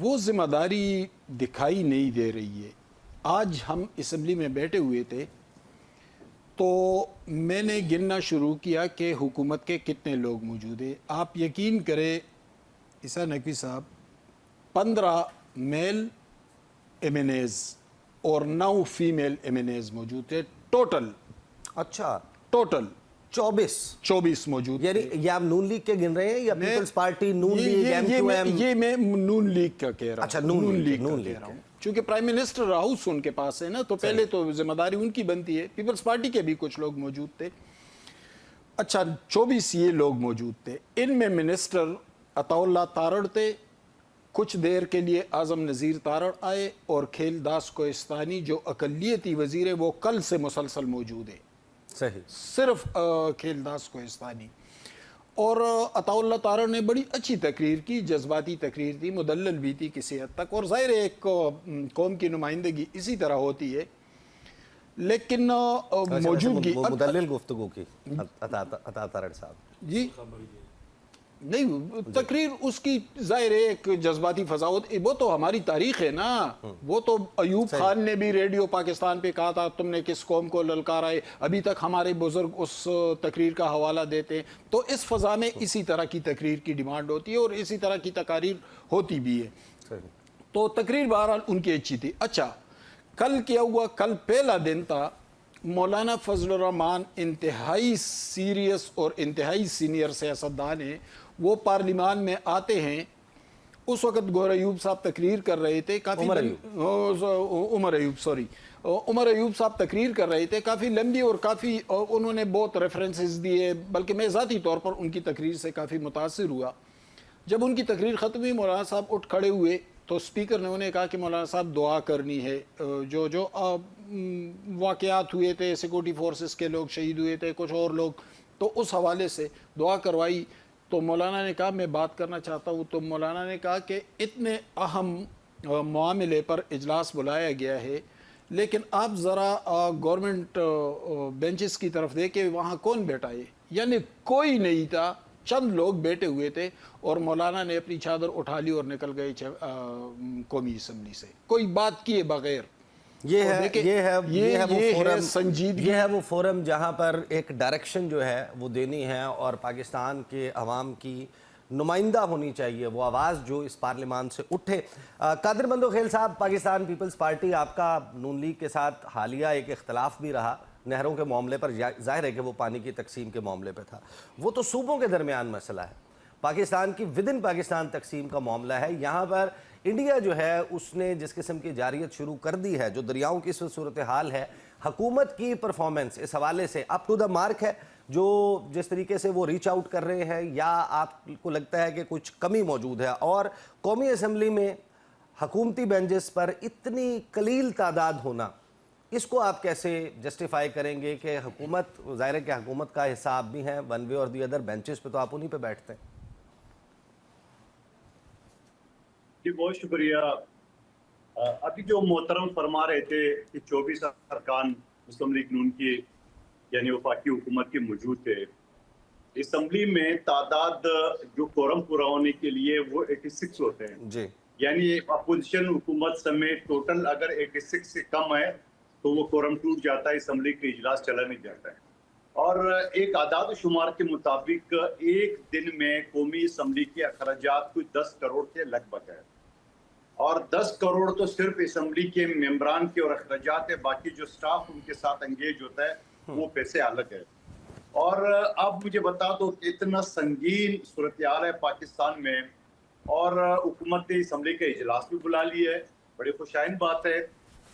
وہ ذمہ داری دکھائی نہیں دے رہی ہے. آج ہم اسمبلی میں بیٹھے ہوئے تھے تو میں نے گننا شروع کیا کہ حکومت کے کتنے لوگ موجود ہیں. آپ یقین کریں عیسیٰ نقوی صاحب 15 میل ایم این ایز اور 9 فیمیل ایم این ایز موجود تھے. اچھا ٹوٹل 24 موجود. یعنی یہ آپ نون لیگ کے گن رہے ہیں یا پیپلز پارٹی نون لیگ ایم کیو ایم؟ یہ میں نون لیگ کا کہہ رہا ہوں. اچھا نون لیگ کہہ رہا ہوں چونکہ پرائم منسٹر ہاؤس ان کے پاس ہے نا, تو پہلے تو ذمہ داری ان کی بنتی ہے. پیپلز پارٹی کے بھی کچھ لوگ موجود تھے. اچھا 24 یہ لوگ موجود تھے. ان میں منسٹر عطا اللہ تارڑ تھے, کچھ دیر کے لیے اعظم نذیر تارڑ آئے, اور کھیل داس کوہستانی جو اقلیتی وزیر ہے وہ کل سے مسلسل موجود ہے. صحیح, صرف کھیل داس کوہستانی. اور عطا اللہ تارڑ نے بڑی اچھی تقریر کی, جذباتی تقریر تھی, مدلل بھی تھی کسی حد تک, اور ظاہر ایک قوم کی نمائندگی اسی طرح ہوتی ہے. لیکن موجودگی مدلل گفتگو کی عطا تارڑ صاحب جی نہیں, تقریر اس کی ظاہر ہے ایک جذباتی فضا ہوتی. وہ تو ہماری تاریخ ہے نا. وہ تو ایوب خان نے بھی ریڈیو پاکستان پہ کہا تھا تم نے کس قوم کو للکارا ہے, ابھی تک ہمارے بزرگ اس تقریر کا حوالہ دیتے ہیں. تو اس فضا میں اسی طرح کی تقریر کی ڈیمانڈ ہوتی ہے اور اسی طرح کی تقاریر ہوتی بھی ہے. تو تقریر بہرحال ان کی اچھی تھی. اچھا کل کیا ہوا, کل پہلا دن تھا. مولانا فضل الرحمان انتہائی سیریس اور انتہائی سینئر سیاستدان ہیں. وہ پارلیمان میں آتے ہیں. اس وقت گوہر ایوب صاحب تقریر کر رہے تھے, کافی عمر ایوب صاحب تقریر کر رہے تھے, کافی لمبی اور کافی انہوں نے بہت ریفرنسز دیے, بلکہ میں ذاتی طور پر ان کی تقریر سے کافی متاثر ہوا. جب ان کی تقریر ختم ہوئی مولانا صاحب اٹھ کھڑے ہوئے تو اسپیکر نے انہیں کہا کہ مولانا صاحب دعا کرنی ہے. جو واقعات ہوئے تھے, سیکورٹی فورسز کے لوگ شہید ہوئے تھے, کچھ اور لوگ, تو اس حوالے سے دعا کروائی. تو مولانا نے کہا میں بات کرنا چاہتا ہوں. تو مولانا نے کہا کہ اتنے اہم معاملے پر اجلاس بلایا گیا ہے, لیکن آپ ذرا گورنمنٹ بینچز کی طرف دیکھیں وہاں کون بیٹھا ہے. یعنی کوئی نہیں تھا, چند لوگ بیٹھے ہوئے تھے, اور مولانا نے اپنی چادر اٹھا لی اور نکل گئے قومی اسمبلی سے کوئی بات کیے بغیر. یہ ہے سنجیدگی, یہ ہے وہ فورم جہاں پر ایک ڈائریکشن جو ہے وہ دینی ہے, اور پاکستان کے عوام کی نمائندہ ہونی چاہیے وہ آواز جو اس پارلیمان سے اٹھے. قادر بندوخیل صاحب, پاکستان پیپلز پارٹی, آپ کا نون لیگ کے ساتھ حالیہ ایک اختلاف بھی رہا نہروں کے معاملے پر. ظاہر ہے کہ وہ پانی کی تقسیم کے معاملے پہ تھا, وہ تو صوبوں کے درمیان مسئلہ ہے. پاکستان کی ودن پاکستان تقسیم کا معاملہ ہے. یہاں پر انڈیا جو ہے اس نے جس قسم کی جاریت شروع کر دی ہے, جو دریاؤں کی صورتحال ہے, حکومت کی پرفارمنس اس حوالے سے اپ ٹو دا مارک ہے جو جس طریقے سے وہ ریچ آؤٹ کر رہے ہیں, یا آپ کو لگتا ہے کہ کچھ کمی موجود ہے؟ اور قومی اسمبلی میں حکومتی بینچز پر اتنی قلیل تعداد ہونا, اس کو آپ کیسے جسٹیفائی کریں گے کہ حکومت, ظاہر ہے کہ حکومت کا حصہ آپ بھی ہیں ون وے اور دی ادر, بینچز پہ تو آپ انہی پہ بیٹھتے ہیں. جی بہت شکریہ. ابھی جو محترم فرما رہے تھے کہ 24 ارکان مسلم لیگ نون کی یعنی وفاقی حکومت کے موجود تھے اسمبلی میں, تعداد جو کورم پورا ہونے کے لیے وہ 86 ہوتے ہیں جی, یعنی اپوزیشن حکومت سمیت ٹوٹل اگر 86 سے کم ہے تو وہ کورم ٹوٹ جاتا ہے, اسمبلی کا اجلاس چلا نہیں جاتا ہے. اور ایک اعداد و شمار کے مطابق ایک دن میں قومی اسمبلی کے اخراجات کوئی 10 کروڑ کے لگ بھگ ہے, اور 10 کروڑ تو صرف اسمبلی کے ممبران کے اور اخراجات ہے, باقی جو سٹاف ان کے ساتھ انگیج ہوتا ہے وہ پیسے الگ ہے. اور اب مجھے بتا دو کہ اتنا سنگین صورتحال ہے پاکستان میں, اور حکومت نے اسمبلی کا اجلاس بھی بلا لیا ہے, بڑی خوشائن بات ہے,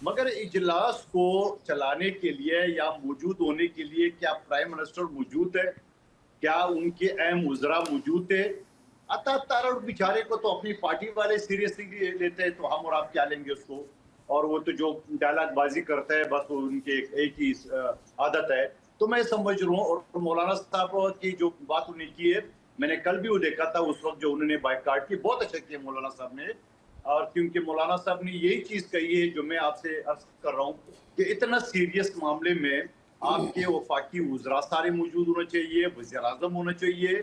مگر اجلاس کو چلانے کے لیے یا موجود ہونے کے لیے کیا پرائم منسٹر موجود ہے, کیا ان کے اہم وزراء موجود تھے؟ عطا تارڑ بیچارے کو تو اپنی پارٹی والے سیریسلی لیتے ہیں, تو ہم اور آپ کیا لیں گے اس کو, اور وہ تو جو ڈائلاگ بازی کرتا ہے بس وہ ان کے ایک ہی عادت ہے. تو میں سمجھ رہا ہوں, اور مولانا صاحب کی جو بات انہوں نے کی ہے, میں نے کل بھی وہ دیکھا تھا اس وقت جو انہوں نے بائیکاٹ کی, بہت اچھا کیا مولانا صاحب نے, اور کیونکہ مولانا صاحب نے یہی چیز کہی ہے جو میں آپ سے عرض کر رہا ہوں کہ اتنا سیریس معاملے میں آپ کے وفاقی وزراء سارے موجود ہونا چاہیے, وزیر اعظم ہونا چاہیے,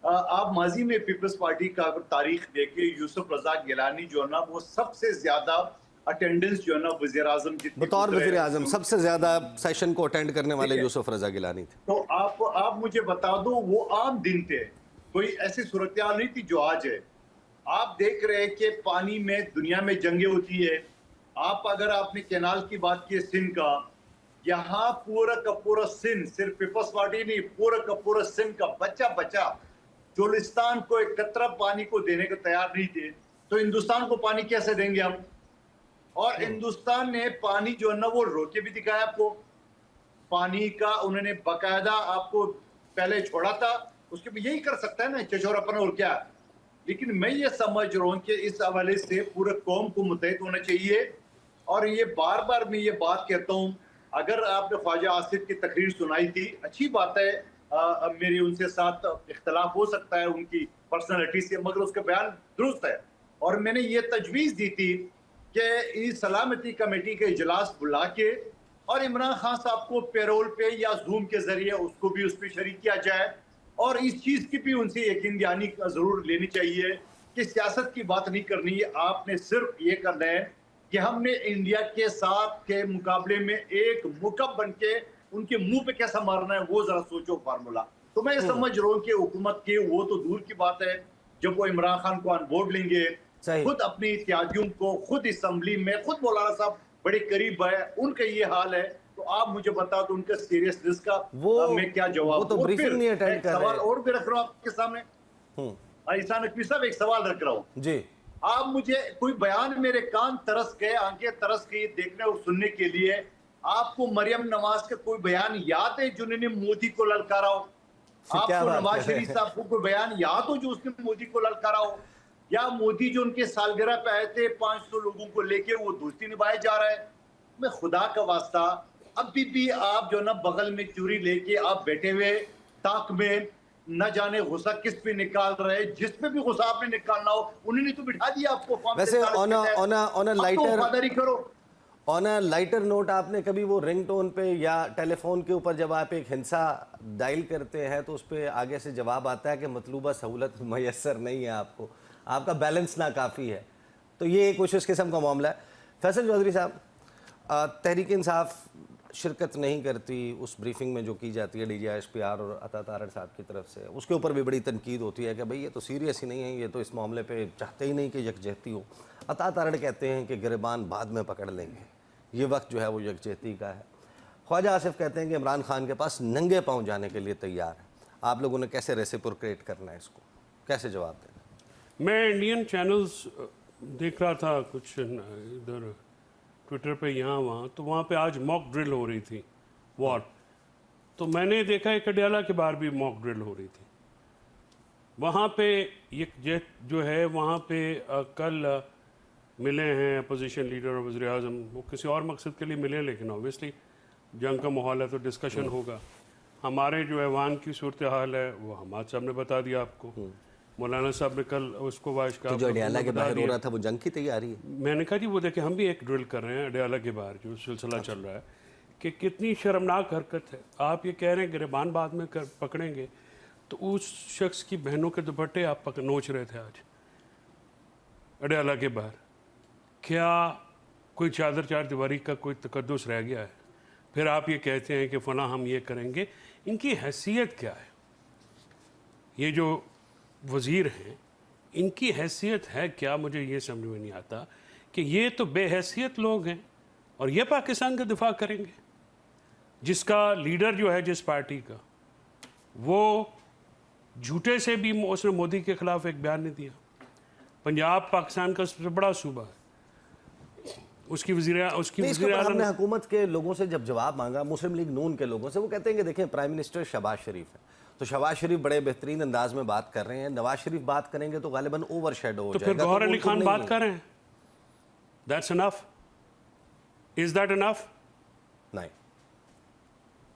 آپ ماضی میں پیپلز پارٹی کا اگر تاریخ دیکھیں، یوسف رضا گیلانی جو ہے نا وہ سب سے زیادہ اٹینڈنس جو ہے نا وزیر اعظم جتنے بطور گزرے وزیر ہیں، اعظم سب سے زیادہ سیشن کو اٹینڈ کرنے والے ٹھیک ہے۔ یوسف رضا گیلانی تھے. تو آپ مجھے بتا دو، وہ عام دن تھے، کوئی ایسی صورتحال نہیں تھی جو آج ہے. آپ دیکھ رہے ہیں کہ پانی میں دنیا میں جنگیں ہوتی ہے. اگر آپ نے کینال کی بات کی سندھ کا، یہاں پورا کا پورا سندھ، صرف پیپلز پارٹی نہیں، پورا کا پورا سندھ کا بچہ چولستان کو ایک قطرہ پانی کو دینے کو تیار نہیں تھے. تو ہندوستان کو پانی کیسے دیں گے ہم؟ اور ہندوستان نے پانی جو ہے نا وہ روک کے بھی دکھایا آپ کو. پانی کا انہوں نے باقاعدہ آپ کو پہلے چھوڑا تھا، اس کے بھی یہی کر سکتا ہے نا چچوراپن اور کیا. لیکن میں یہ سمجھ رہا ہوں کہ اس حوالے سے پورے قوم کو متحد ہونا چاہیے. اور یہ بار بار میں یہ بات کہتا ہوں، اگر آپ نے خواجہ آصف کی تقریر سنائی تھی، اچھی بات ہے، میری ان سے ساتھ اختلاف ہو سکتا ہے ان کی پرسنالٹی سے، مگر اس کا بیان درست ہے. اور میں نے یہ تجویز دی تھی کہ سلامتی کمیٹی کے اجلاس بلا کے اور عمران خان صاحب کو پیرول پہ یا زوم کے ذریعے اس کو بھی اس پہ شریک کیا جائے. اور اس چیز کی بھی ان سے یقین دہانی ضرور لینی چاہیے کہ سیاست کی بات نہیں کرنی ہے، آپ نے صرف یہ کرنا ہے کہ ہم نے انڈیا کے ساتھ کے مقابلے میں ایک مکب بن کے ان کے منہ پہ کیسا مارنا ہے، وہ ذرا سوچو فارمولا. تو میں یہ سمجھ رہا ہوں کہ حکومت کے وہ تو دور کی بات ہے، جب وہ عمران خان کو آن بورڈ لیں گے، خود اپنی اتحادیوں کو، خود اسمبلی میں، خود مولانا صاحب بڑے قریب ہے، ان کا یہ حال ہے، تو آپ مجھے بتا دو ان کا سیریسنس کا میں کیا جواب. وہ تو بریفنگ نہیں اٹینڈ کر رہے. سوال اور بھی رکھ رہا ہوں آپ کے سامنے، احسان نقوی صاحب، ایک سوال رکھ رہا ہوں جی. آپ مجھے کوئی بیان، میرے کان ترس گئے، آنکھیں ترس گئی دیکھنے اور سننے کے لیے. آپ کو مریم نواز کا کوئی بیان یاد ہے جنہوں نے مودی کو للکارا ہو؟ آپ کو نواز شریف صاحب کو کوئی بیان یاد ہو جو اس نے مودی کو للکارا ہو؟ یا مودی جو ان کے سالگرہ پہ آئے تھے 500 لوگوں کو لے کے، وہ دوستی نبھائے جا رہا ہے؟ میں خدا کا واسطہ، ابھی بھی آپ جو نا بغل میں چوری لے کے آپ بیٹھے ہوئے تاک میں، نہ جانے غصہ کس پہ نکال رہے، جس پہ بھی غصہ آپ نے نکالنا ہو انہوں نے تو بٹھا دیا آپ کو. ویسے کرو آن اے لائٹر نوٹ، آپ نے کبھی وہ رنگ ٹون پہ یا ٹیلی فون کے اوپر جب آپ ایک ہنسا ڈائل کرتے ہیں تو اس پہ آگے سے جواب آتا ہے کہ مطلوبہ سہولت میسر نہیں ہے آپ کو، آپ کا بیلنس ناکافی ہے، تو یہ کچھ اس قسم کا معاملہ ہے. فیصل چودھری صاحب، تحریک انصاف شرکت نہیں کرتی اس بریفنگ میں جو کی جاتی ہے D G S P R اور عطا تارڑ صاحب کی طرف سے، اس کے اوپر بھی بڑی تنقید ہوتی ہے کہ بھئی یہ تو سیریس ہی نہیں ہے، یہ تو اس معاملے پہ چاہتے ہی نہیں کہ یکجہتی ہو. عطا تارڑ کہتے ہیں کہ گریبان بعد میں پکڑ لیں گے، یہ وقت جو ہے وہ یکجہتی کا ہے. خواجہ آصف کہتے ہیں کہ عمران خان کے پاس ننگے پاؤں جانے کے لیے تیار ہے. آپ لوگوں نے کیسے ریسیپروکیٹ کرنا ہے اس کو، کیسے جواب دینا؟ میں انڈین چینلز دیکھ رہا تھا کچھ ادھر ٹویٹر پہ یہاں وہاں، تو وہاں پہ آج موک ڈرل ہو رہی تھی وار، تو میں نے دیکھا ایک اڈیالہ کے باہر بھی موک ڈرل ہو رہی تھی. وہاں پہ یکجہت جو ہے، وہاں پہ کل ملے ہیں اپوزیشن لیڈر اور وزیر اعظم، وہ کسی اور مقصد کے لیے ملے، لیکن اوبیسلی جنگ کا ماحول ہے تو ڈسکشن ہوگا. ہمارے جو ایوان کی صورتحال ہے وہ حماد صاحب نے بتا دیا آپ کو، مولانا صاحب نے کل اس کو واش کا جو اڈیالہ کے باہر ہو رہا تھا وہ جنگ کی تیاری ہے. میں نے کہا جی وہ دیکھیں ہم بھی ایک ڈرل کر رہے ہیں اڈیالہ کے باہر جو سلسلہ چل رہا ہے، کہ کتنی شرمناک حرکت ہے. آپ یہ کہہ رہے ہیں گریبان بعد میں پکڑیں گے، تو اس شخص کی بہنوں کے دوپٹے آپ نوچ رہے تھے آج اڈیالہ کے باہر. کیا کوئی چادر چار دیواری کا کوئی تقدس رہ گیا ہے؟ پھر آپ یہ کہتے ہیں کہ فلاں ہم یہ کریں گے. ان کی حیثیت کیا ہے؟ یہ جو وزیر ہیں ان کی حیثیت ہے کیا؟ مجھے یہ سمجھ میں نہیں آتا کہ یہ تو بے حیثیت لوگ ہیں اور یہ پاکستان کا دفاع کریں گے، جس کا لیڈر جو ہے جس پارٹی کا، وہ جھوٹے سے بھی اس نے مودی کے خلاف ایک بیان نہیں دیا. پنجاب پاکستان کا سب سے بڑا صوبہ ہے، اس کی وزیر ہم نے حکومت کے لوگوں سے جب جواب مانگا، مسلم لیگ نون کے لوگوں سے، وہ کہتے ہیں کہ دیکھیں پرائم منسٹر شہباز شریف ہے، تو شہباز شریف بڑے بہترین انداز میں بات کر رہے ہیں، نواز شریف بات کریں گے تو غالباً اوور شیڈو ہو جائے گا. تو پھر گوہر علی خان بات کر رہے ہیں، دیٹس انف. از دیٹ انف؟ نہیں.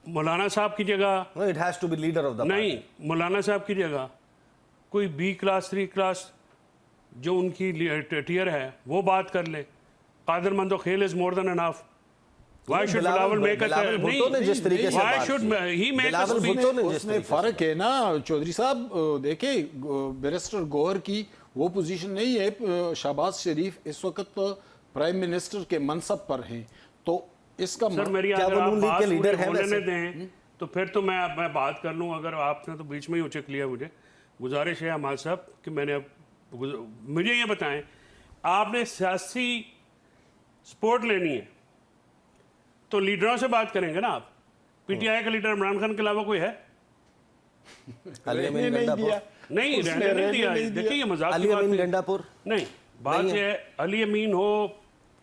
مولانا صاحب کی جگہ it has to be leader of the نہیں، مولانا صاحب کی جگہ کوئی بی کلاس 3 کلاس جو ان کی ٹیئر ہے وہ بات کر لے. قادر مندو خیل از مور دین انف. Why should Bilawal make a Bilawal Bhutto نے جس طریقے سے Why بات should کی، he make a Bilawal speech? Bhutto نے جس اس میں طریقے سے فرق ہے نا چودھری صاحب، دیکھیں بیرسٹر گوہر کی وہ پوزیشن نہیں ہے. شہباز شریف اس وقت پرائم منسٹر کے منصب پر ہیں، تو اس کا سر میری کیا اگر وہ آپ نون لیگ بات کے لیڈر پورے ہیں ہونے ویسے؟ دیں تو پھر تو میں بات کر لوں. اگر آپ نے تو بیچ میں ہی اچک لیا مجھے. گزارش ہے حماد صاحب کہ میں نے اب مجھے یہ بتائیں، آپ نے سیاسی سپورٹ لینی ہے تو لیڈروں سے بات کریں گے نا. آپ پی ٹی آئی کا لیڈر عمران خان کے علاوہ کوئی ہے؟ علی امین نہیں گنڈا پور، دیا. نہیں، اس نے رہنے نہیں دیا. نہیں دیا. دیکھیں یہ مذاق کی علی بات امین نہیں. گنڈا پور، نہیں، بات یہ ہے علی امین ہو،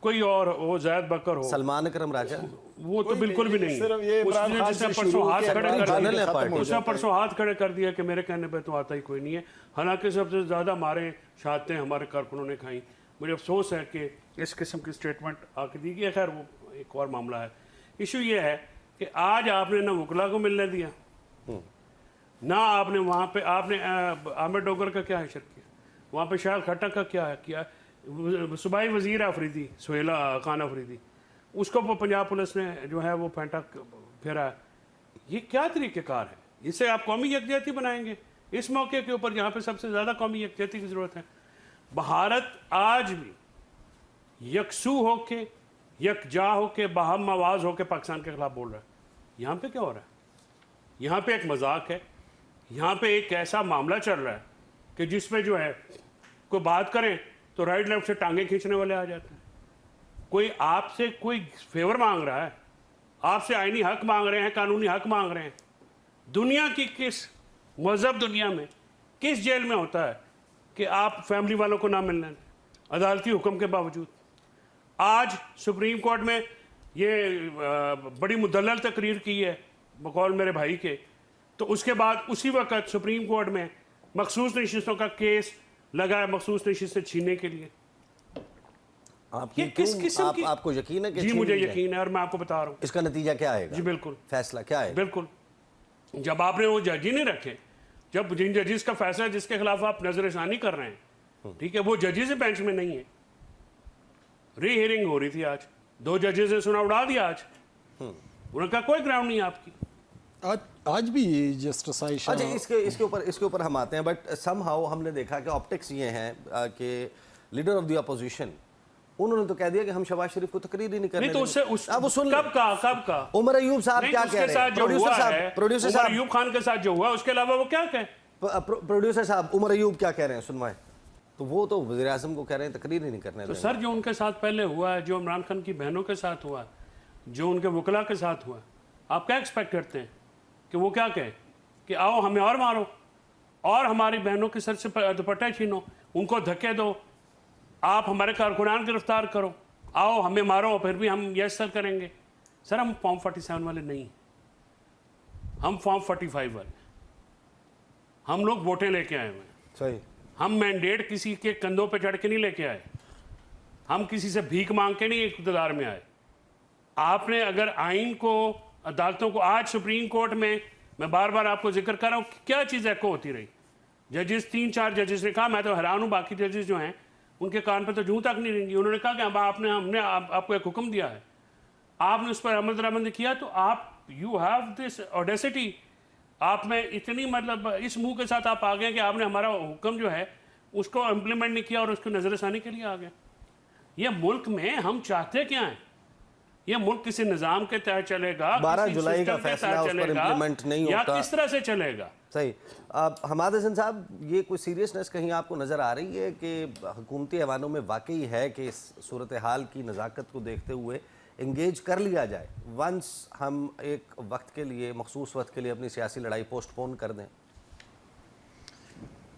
کوئی اور ہو، زید بکر ہو، سلمان اکرم راجہ، وہ تو بالکل بھی نہیں. صرف یہ عمران خان جس نے سے پرسوں شروع ہاتھ کیا، کھڑے عمران کر خان جنرل کے ہے ختم پارٹی. ہو اس نے جاتا ہے. پرسوں ہاتھ کھڑے کر دیا کہ میرے کہنے پہ تو آتا ہی کوئی نہیں ہے. حالانکہ سب سے زیادہ ہمارے شہادتیں ہمارے کارکنوں نے کھائیں. مجھے افسوس ہے کہ اس قسم کی اسٹیٹمنٹ آ کے دی گئی. خیر وہ ایک اور معاملہ ہے. ایشو یہ ہے کہ آج آپ نے نہ وکلا کو ملنے دیا، نہ آپ نے وہاں پہ آپ نے عامر ڈوگر کا کیا حشر کیا، وہاں پہ شاہد کھٹک کا کیا کیا. صوبائی وزیر افریدی سہیلا خان افریدی، اس کو پنجاب پولیس نے جو ہے وہ پھینٹا پھیرا ہے. یہ کیا طریقہ کار ہے؟ اس سے آپ قومی یکجہتی بنائیں گے اس موقع کے اوپر جہاں پہ سب سے زیادہ قومی یکجہتی کی ضرورت ہے. بھارت آج بھی یکسو ہو کے، یکجا ہو کے، باہم آواز ہو کے پاکستان کے خلاف بول رہا ہے. یہاں پہ کیا ہو رہا ہے؟ یہاں پہ ایک مذاق ہے، یہاں پہ ایک ایسا معاملہ چل رہا ہے کہ جس میں جو ہے کوئی بات کریں تو رائٹ لیفٹ سے ٹانگیں کھینچنے والے آ جاتے ہیں. کوئی آپ سے کوئی فیور مانگ رہا ہے، آپ سے آئینی حق مانگ رہے ہیں، قانونی حق مانگ رہے ہیں. دنیا کی کس مہذب دنیا میں کس جیل میں ہوتا ہے کہ آپ فیملی والوں کو نہ ملنے دیں عدالتی حکم کے باوجود؟ آج سپریم کورٹ میں یہ بڑی مدلل تقریر کی ہے بقول میرے بھائی کے، تو اس کے بعد اسی وقت سپریم کورٹ میں مخصوص نشستوں کا کیس لگا ہے مخصوص نشستیں چھیننے کے لیے. آپ یہ کس قسم کی؟ آپ کو یقین ہے کہ جی مجھے یقین ہے، اور میں آپ کو بتا رہا ہوں. اس کا نتیجہ کیا آئے گا؟ جی بالکل، فیصلہ کیا ہے؟ بالکل. جب آپ نے وہ جج ہی نہیں رکھے، جب جن ججز کا فیصلہ جس کے خلاف آپ نظر ثانی کر رہے ہیں، ٹھیک ہے، وہ ججز بینچ میں نہیں ہے. ری ہیئرنگ ہو رہی تھی آج، 2 ججز نے سنا اڑا دیا. آج انہوں نے کہا کوئی گراؤنڈ نہیں آپ کی. آج بھی جسٹس عائشہ، اچھا اس کے اوپر ہم آتے ہیں. بٹ سم ہاؤ ہم نے دیکھا کہ آپٹکس یہ ہیں کہ لیڈر آف دی اپوزیشن انہوں نے تو کہہ دیا کہ ہم شہباز شریف کو تقریر ہی نہیں کرنے نہیں تو اس سے اب وہ سن کب کا عمر ایوب صاحب کیا کہہ رہے ہیں؟ پروڈیوسر عمر صاحب ایوب خان کے ساتھ جو ہوا اس کے علاوہ وہ کیا کہے؟ پروڈیوسر صاحب عمر ایوب کیا کہہ رہے ہیں سنوائیں. تو وہ تو وزیر اعظم کو کہہ رہے ہیں تقریر ہی نہیں کرنے تو دیں. سر جو ان کے ساتھ پہلے ہوا ہے، جو عمران خان کی بہنوں کے ساتھ ہوا ہے، جو ان کے وکلا کے ساتھ ہوا ہے، آپ کیا ایکسپیکٹ کرتے ہیں کہ وہ کیا کہیں کہ آؤ ہمیں اور مارو اور ہماری بہنوں کے سر سے دوپٹے چھینو، ان کو دھکے دو، آپ ہمارے کارکنان گرفتار کرو، آؤ ہمیں مارو پھر بھی ہم یس سر کریں گے. سر ہم فارم 47 والے نہیں ہیں، ہم فارم 45 والے. ہم لوگ ووٹیں لے کے آئے ہوئے ہیں. صحیح. ہم مینڈیٹ کسی کے کندھوں پہ چڑھ کے نہیں لے کے آئے، ہم کسی سے بھیک مانگ کے نہیں اقتدار میں آئے. آپ نے اگر آئین کو، عدالتوں کو، آج سپریم کورٹ میں بار بار آپ کو ذکر کر رہا ہوں کیا چیز ایکو ہوتی رہی. ججز 3-4 ججز نے کہا، میں تو حیران ہوں باقی ججز جو ہیں ان کے کان پہ تو جوں تک نہیں رہیں گی. انہوں نے کہا کہ ہم نے آپ کو ایک حکم دیا ہے، آپ نے اس پر عمل درآمد کیا، تو آپ یو ہیو دس اوڈیسٹی، آپ میں اتنی مطلب اس منہ کے ساتھ آپ آ گئے کہ آپ نے ہمارا حکم جو ہے اس کو امپلیمنٹ نہیں کیا اور اس کو نظر ثانی کے لیے آ گئے. یہ ملک میں ہم چاہتے کیا ہیں؟ یہ ملک کسی نظام کے تحت چلے گا، 12 کسی جولائی کا سسٹم کے فیصلہ تحت اس پر چلے گا، امپلیمنٹ نہیں یا ہوتا. کس طرح سے چلے گا؟ صحیح. حماد حسن صاحب، یہ کوئی سیریسنس کہیں آپ کو نظر آ رہی ہے کہ حکومتی ایوانوں میں واقعی ہے کہ اس صورتحال کی نزاکت کو دیکھتے ہوئے انگیج کر لیا جائے ونس ہم ایک وقت کے لیے، مخصوص وقت کے لیے اپنی سیاسی لڑائی پوسٹ پون کر دیں؟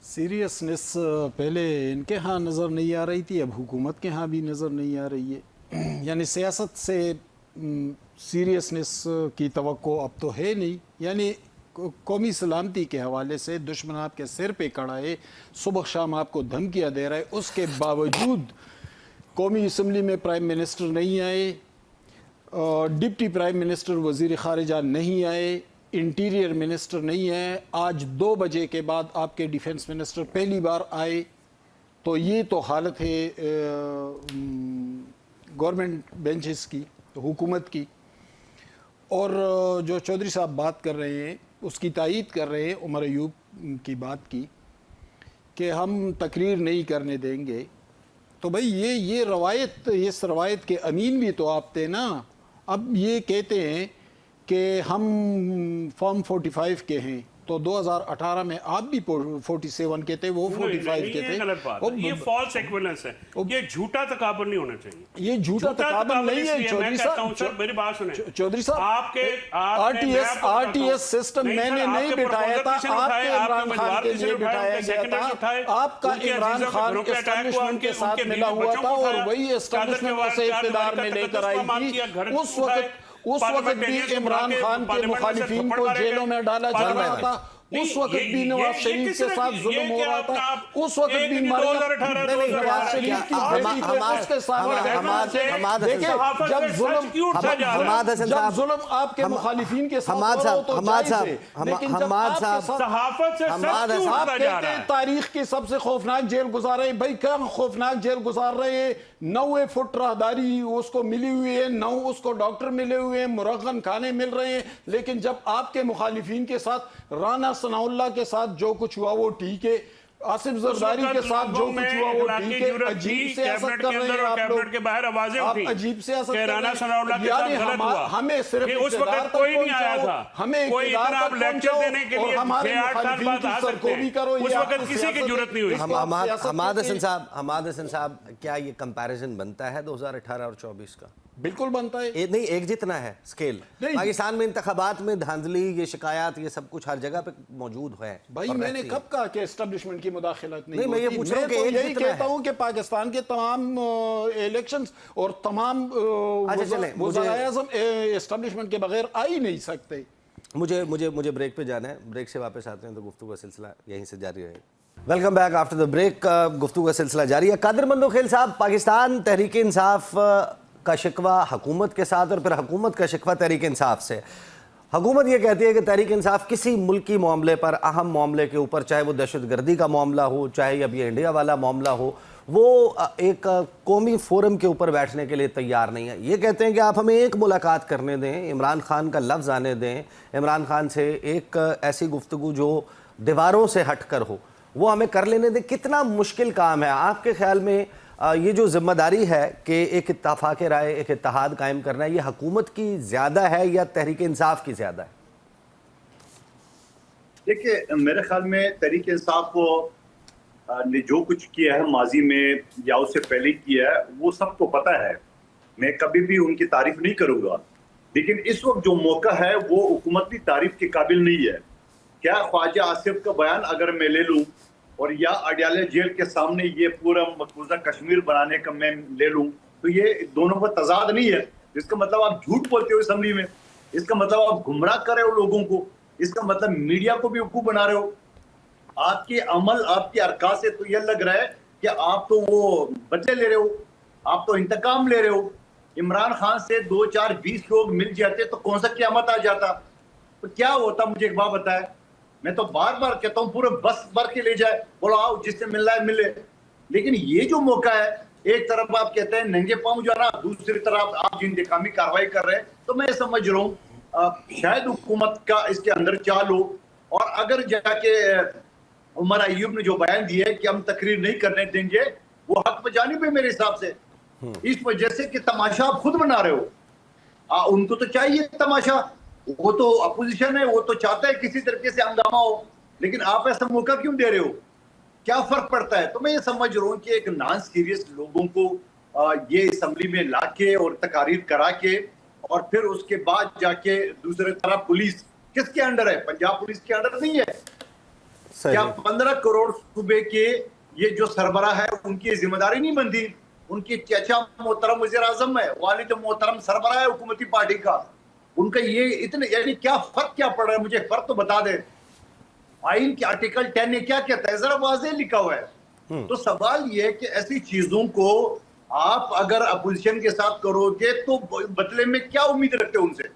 سیریسنس پہلے ان کے ہاں نظر نہیں آ رہی تھی، اب حکومت کے ہاں بھی نظر نہیں آ رہی ہے. یعنی سیاست سے سیریسنس کی توقع اب تو ہے نہیں. یعنی قومی سلامتی کے حوالے سے دشمن آپ کے سر پہ کھڑا ہے، صبح شام آپ کو دھمکیاں دے رہا ہے، اس کے باوجود قومی اسمبلی میں پرائم منسٹر نہیں آئے، ڈپٹی پرائم منسٹر وزیر خارجہ نہیں آئے، انٹیریئر منسٹر نہیں ہے. آج 2 بجے کے بعد آپ کے ڈیفنس منسٹر پہلی بار آئے. تو یہ تو حالت ہے گورنمنٹ بینچز کی. حکومت کی. اور جو چودھری صاحب بات کر رہے ہیں اس کی تائید کر رہے ہیں عمر ایوب کی بات کی کہ ہم تقریر نہیں کرنے دیں گے. تو بھائی یہ روایت، اس روایت کے امین بھی تو آپ تھے نا. اب یہ کہتے ہیں کہ ہم فارم 45 کے ہیں، تو 2018 میں آپ بھی 47 کے تھے، وہ 45 کے تھے. یہ غلط بات ہے، یہ فالس ایکویلنس ہے، یہ جھوٹا تقابل نہیں ہونا چاہیے. یہ جھوٹا تقابل نہیں ہے چودھری صاحب. میری بات سنیں چودھری صاحب، آپ کے آر ٹی ایس سسٹم میں نے نہیں بٹھایا تھا، آپ کے عمران خان کے لیے بٹھایا گیا تھا. آپ کا عمران خان اسٹیبلشمنٹ کے ساتھ ملا ہوا تھا اور وہی اسٹیبلشمنٹ اسے اقتدار میں لے کر آئی تھی. اس وقت بھی عمران خان کے مخالفین کو جیلوں میں ڈالا جا رہا تھا. اس وقت بھی نواز شریف کے ساتھ ظلم ہو رہا تھا. اس وقت بھی نواز شریف کی بیٹی کو اس کے ساتھ دیکھیں، جب ظلم آپ کے مخالفین کے ساتھ ہو رہا ہو تو جائز ہے، لیکن جب آپ کے ساتھ صحافت سے آپ کہتے ہیں تاریخ کی سب سے خوفناک جیل گزار رہے ہیں. بھائی کیا خوفناک جیل گزار رہے ہیں؟ 9 فٹ راہداری اس کو ملی ہوئی ہے، 9 اس کو ڈاکٹر ملے ہوئے ہیں، مرغن کھانے مل رہے ہیں. لیکن جب آپ کے مخالفین کے ساتھ رانا ثناء اللہ کے ساتھ جو کچھ ہوا وہ ٹھیک ہے، آصف زرداری کے ساتھ جو کچھ ہوا وہ ٹھیک ہے. عجیب سیاست کر رہے ہیں آپ لوگ، کے باہر آوازیں آپ اٹھیں عجیب سیاست کہ کر رانا ثناء اللہ رہے کے ہیں. ساتھ غلط ہوا. ہمیں صرف اس وقت کوئی نہیں آیا تھا، ہمیں کوئی اتنا آپ لیکچر دینے کے لیے 6-8 سال بعد آ سکتے ہیں. اس وقت کسی کی ضرورت نہیں ہوئی. حماد حسن صاحب، کیا یہ کمپیریزن بنتا ہے 2018 اور 24 کا؟ بالکل بنتا ہے. نہیں، ایک جتنا ہے سکیل. پاکستان میں انتخابات میں دھاندلی، یہ شکایات، یہ سب کچھ ہر جگہ پہ موجود ہے. بھائی میں نے کب کہا کہ اسٹیبلشمنٹ کی مداخلت نہیں نہیں، میں یہ ہوتی؟ پوچھ رہا ہوں کہ میں ایک تو یہی جتنا کہتا ہوں کہ پاکستان کے تمام الیکشنز اور تمام وزراء اعظم اسٹیبلشمنٹ کے بغیر آ ہی نہیں سکتے. مجھے بریک پہ جانا ہے. بریک سے واپس آتے ہیں تو گفتگو کا سلسلہ یہیں سے جاری رہے گا. Welcome back after the break. گفتگو کا سلسلہ جاری ہے. قادر مندوخیل صاحب، پاکستان تحریک انصاف کا شکوہ حکومت کے ساتھ اور پھر حکومت کا شکوہ تحریک انصاف سے. حکومت یہ کہتی ہے کہ تحریک انصاف کسی ملکی معاملے پر، اہم معاملے کے اوپر، چاہے وہ دہشت گردی کا معاملہ ہو، چاہے اب یہ انڈیا والا معاملہ ہو، وہ ایک قومی فورم کے اوپر بیٹھنے کے لیے تیار نہیں ہے. یہ کہتے ہیں کہ آپ ہمیں ایک ملاقات کرنے دیں، عمران خان کا لفظ آنے دیں، عمران خان سے ایک ایسی گفتگو جو دیواروں سے ہٹ کر ہو، وہ ہمیں کر لینے دیں. کتنا مشکل کام ہے آپ کے خیال میں یہ جو ذمہ داری ہے کہ ایک اتفاق رائے، ایک اتحاد قائم کرنا ہے، یہ حکومت کی زیادہ ہے یا تحریک انصاف کی زیادہ ہے؟ دیکھیں، میرے خیال میں تحریک انصاف نے جو کچھ کیا ہے ماضی میں یا اس سے پہلے کیا ہے وہ سب کو پتہ ہے. میں کبھی بھی ان کی تعریف نہیں کروں گا، لیکن اس وقت جو موقع ہے وہ حکومتی تعریف کے قابل نہیں ہے. کیا خواجہ آصف کا بیان اگر میں لے لوں اور یا اڈیالہ جیل کے سامنے یہ پورا مقبوضہ کشمیر بنانے کا میں لے لوں تو یہ دونوں کا تضاد نہیں ہے. اس کا مطلب آپ جھوٹ بولتے ہو اسمبلی میں، اس کا مطلب آپ گمراہ کر رہے ہو لوگوں کو، اس کا مطلب میڈیا کو بھی بیوقوف بنا رہے ہو. آپ کے عمل، آپ کے حرکات سے تو یہ لگ رہا ہے کہ آپ تو وہ بدلے لے رہے ہو، آپ تو انتقام لے رہے ہو. عمران خان سے 2 4 20 لوگ مل جاتے تو کون سا قیامت آ جاتا؟ تو کیا ہوتا؟ مجھے ایک بات بتائے. میں تو بار بار کہتا ہوں پورے بس بھر کے لے جائے، بولو آؤ جس سے مل رہا ہے ملے. لیکن یہ جو موقع ہے، ایک طرف آپ کہتے ہیں ننگے پاؤں جانا، دوسری طرف آپ انتقامی کارروائی کر رہے ہیں. تو میں سمجھ رہا ہوں شاید حکومت کا اس کے اندر چال ہو. اور اگر جا کے عمر ایوب نے جو بیان دیا ہے کہ ہم تقریر نہیں کرنے دیں گے، وہ حق پہ جانب ہے میرے حساب سے. اس وجہ سے کہ تماشا آپ خود بنا رہے ہو. ان کو تو چاہیے تماشا، وہ تو اپوزیشن ہے، وہ تو چاہتا ہے کسی طریقے سے ہنگامہ ہو، لیکن آپ ایسا موقع کیوں دے رہے ہو؟ کیا فرق پڑتا ہے؟ تو میں یہ سمجھ رہا ہوں کہ ایک نان سیریس لوگوں کو یہ اسمبلی میں لا کے اور تقاریر کرا کے اور پھر اس کے بعد جا کے دوسرے طرف پولیس کس کے انڈر ہے؟ پنجاب پولیس کے انڈر نہیں ہے. کیا 15 کروڑ صوبے کے یہ جو سربراہ ہے ان کی ذمہ داری نہیں بنتی؟ ان کی چچا محترم وزیر اعظم ہے، والد محترم سربراہ ہے حکومتی پارٹی کا. ان کا یہ اتنے یعنی کیا فرق کیا پڑ رہا ہے؟ مجھے فرق تو بتا دیں. آئین کے آرٹیکل 10 نے کیا کہتا ہے؟ ذرا واضح لکھا ہوا ہے. تو سوال یہ ہے کہ ایسی چیزوں کو آپ اگر اپوزیشن کے ساتھ کرو گے تو بدلے میں کیا امید رکھتے ہو ان سے؟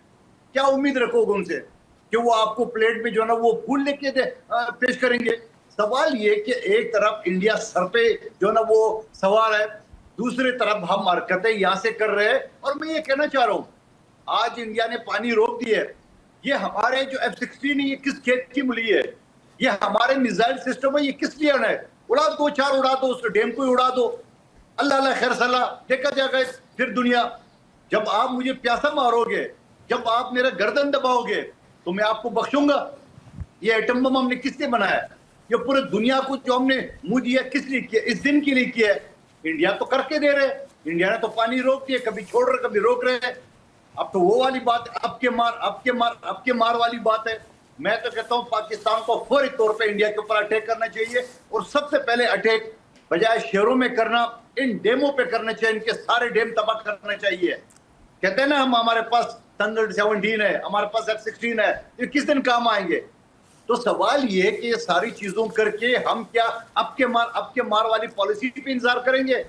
کیا امید رکھو گے ان سے کہ وہ آپ کو پلیٹ میں جو ہے نا وہ پھول لے کے پیش کریں گے؟ سوال یہ کہ ایک طرف انڈیا سر پہ جو ہے نا وہ سوار ہے، دوسری طرف ہم حرکتیں یہاں سے کر رہے ہیں. اور میں یہ کہنا چاہ رہا ہوں, آج انڈیا نے پانی روک دی ہے, یہ ہمارے جو F-16 ہے یہ کس کھیت کی ملی ہے, یہ ہمارے میزائل سسٹم ہے یہ کس لیے ہے, اڑا دو, 4 اڑا دو, اس ڈیم کو ہی اڑا دو, اللہ اللہ خیر صلاح, دیکھا جائے گا پھر دنیا. جب آپ مجھے پیاسا مارو گے, جب آپ میرا گردن دباؤ گے تو میں آپ کو بخشوں گا. یہ ایٹم بم ہم نے کس لیے بنایا, یہ پورے دنیا کو جو ہم نے منہ دیا کس لیے کیا, اس دن کے لیے کیا ہے. انڈیا تو کر کے دے رہے, انڈیا نے تو پانی روک دیا, کبھی چھوڑ رہے کبھی روک رہے. اب تو وہ والی بات ہے, اب کے مار والی بات ہے. میں تو کہتا ہوں پاکستان کو فوری طور پہ انڈیا کے اوپر اٹیک کرنا چاہیے, اور سب سے پہلے اٹیک بجائے شہروں میں کرنا ان ڈیموں پہ کرنا چاہیے, ان کے سارے ڈیم تباہ کرنا چاہیے. کہتے ہیں نا ہمارے پاس تھنڈر 17 ہے, ہمارے پاس F-16 ہے, یہ کس دن کام آئیں گے. تو سوال یہ ہے کہ یہ ساری چیزوں کر کے ہم کیا اب کے مار والی پالیسی پہ انتظار کریں گے,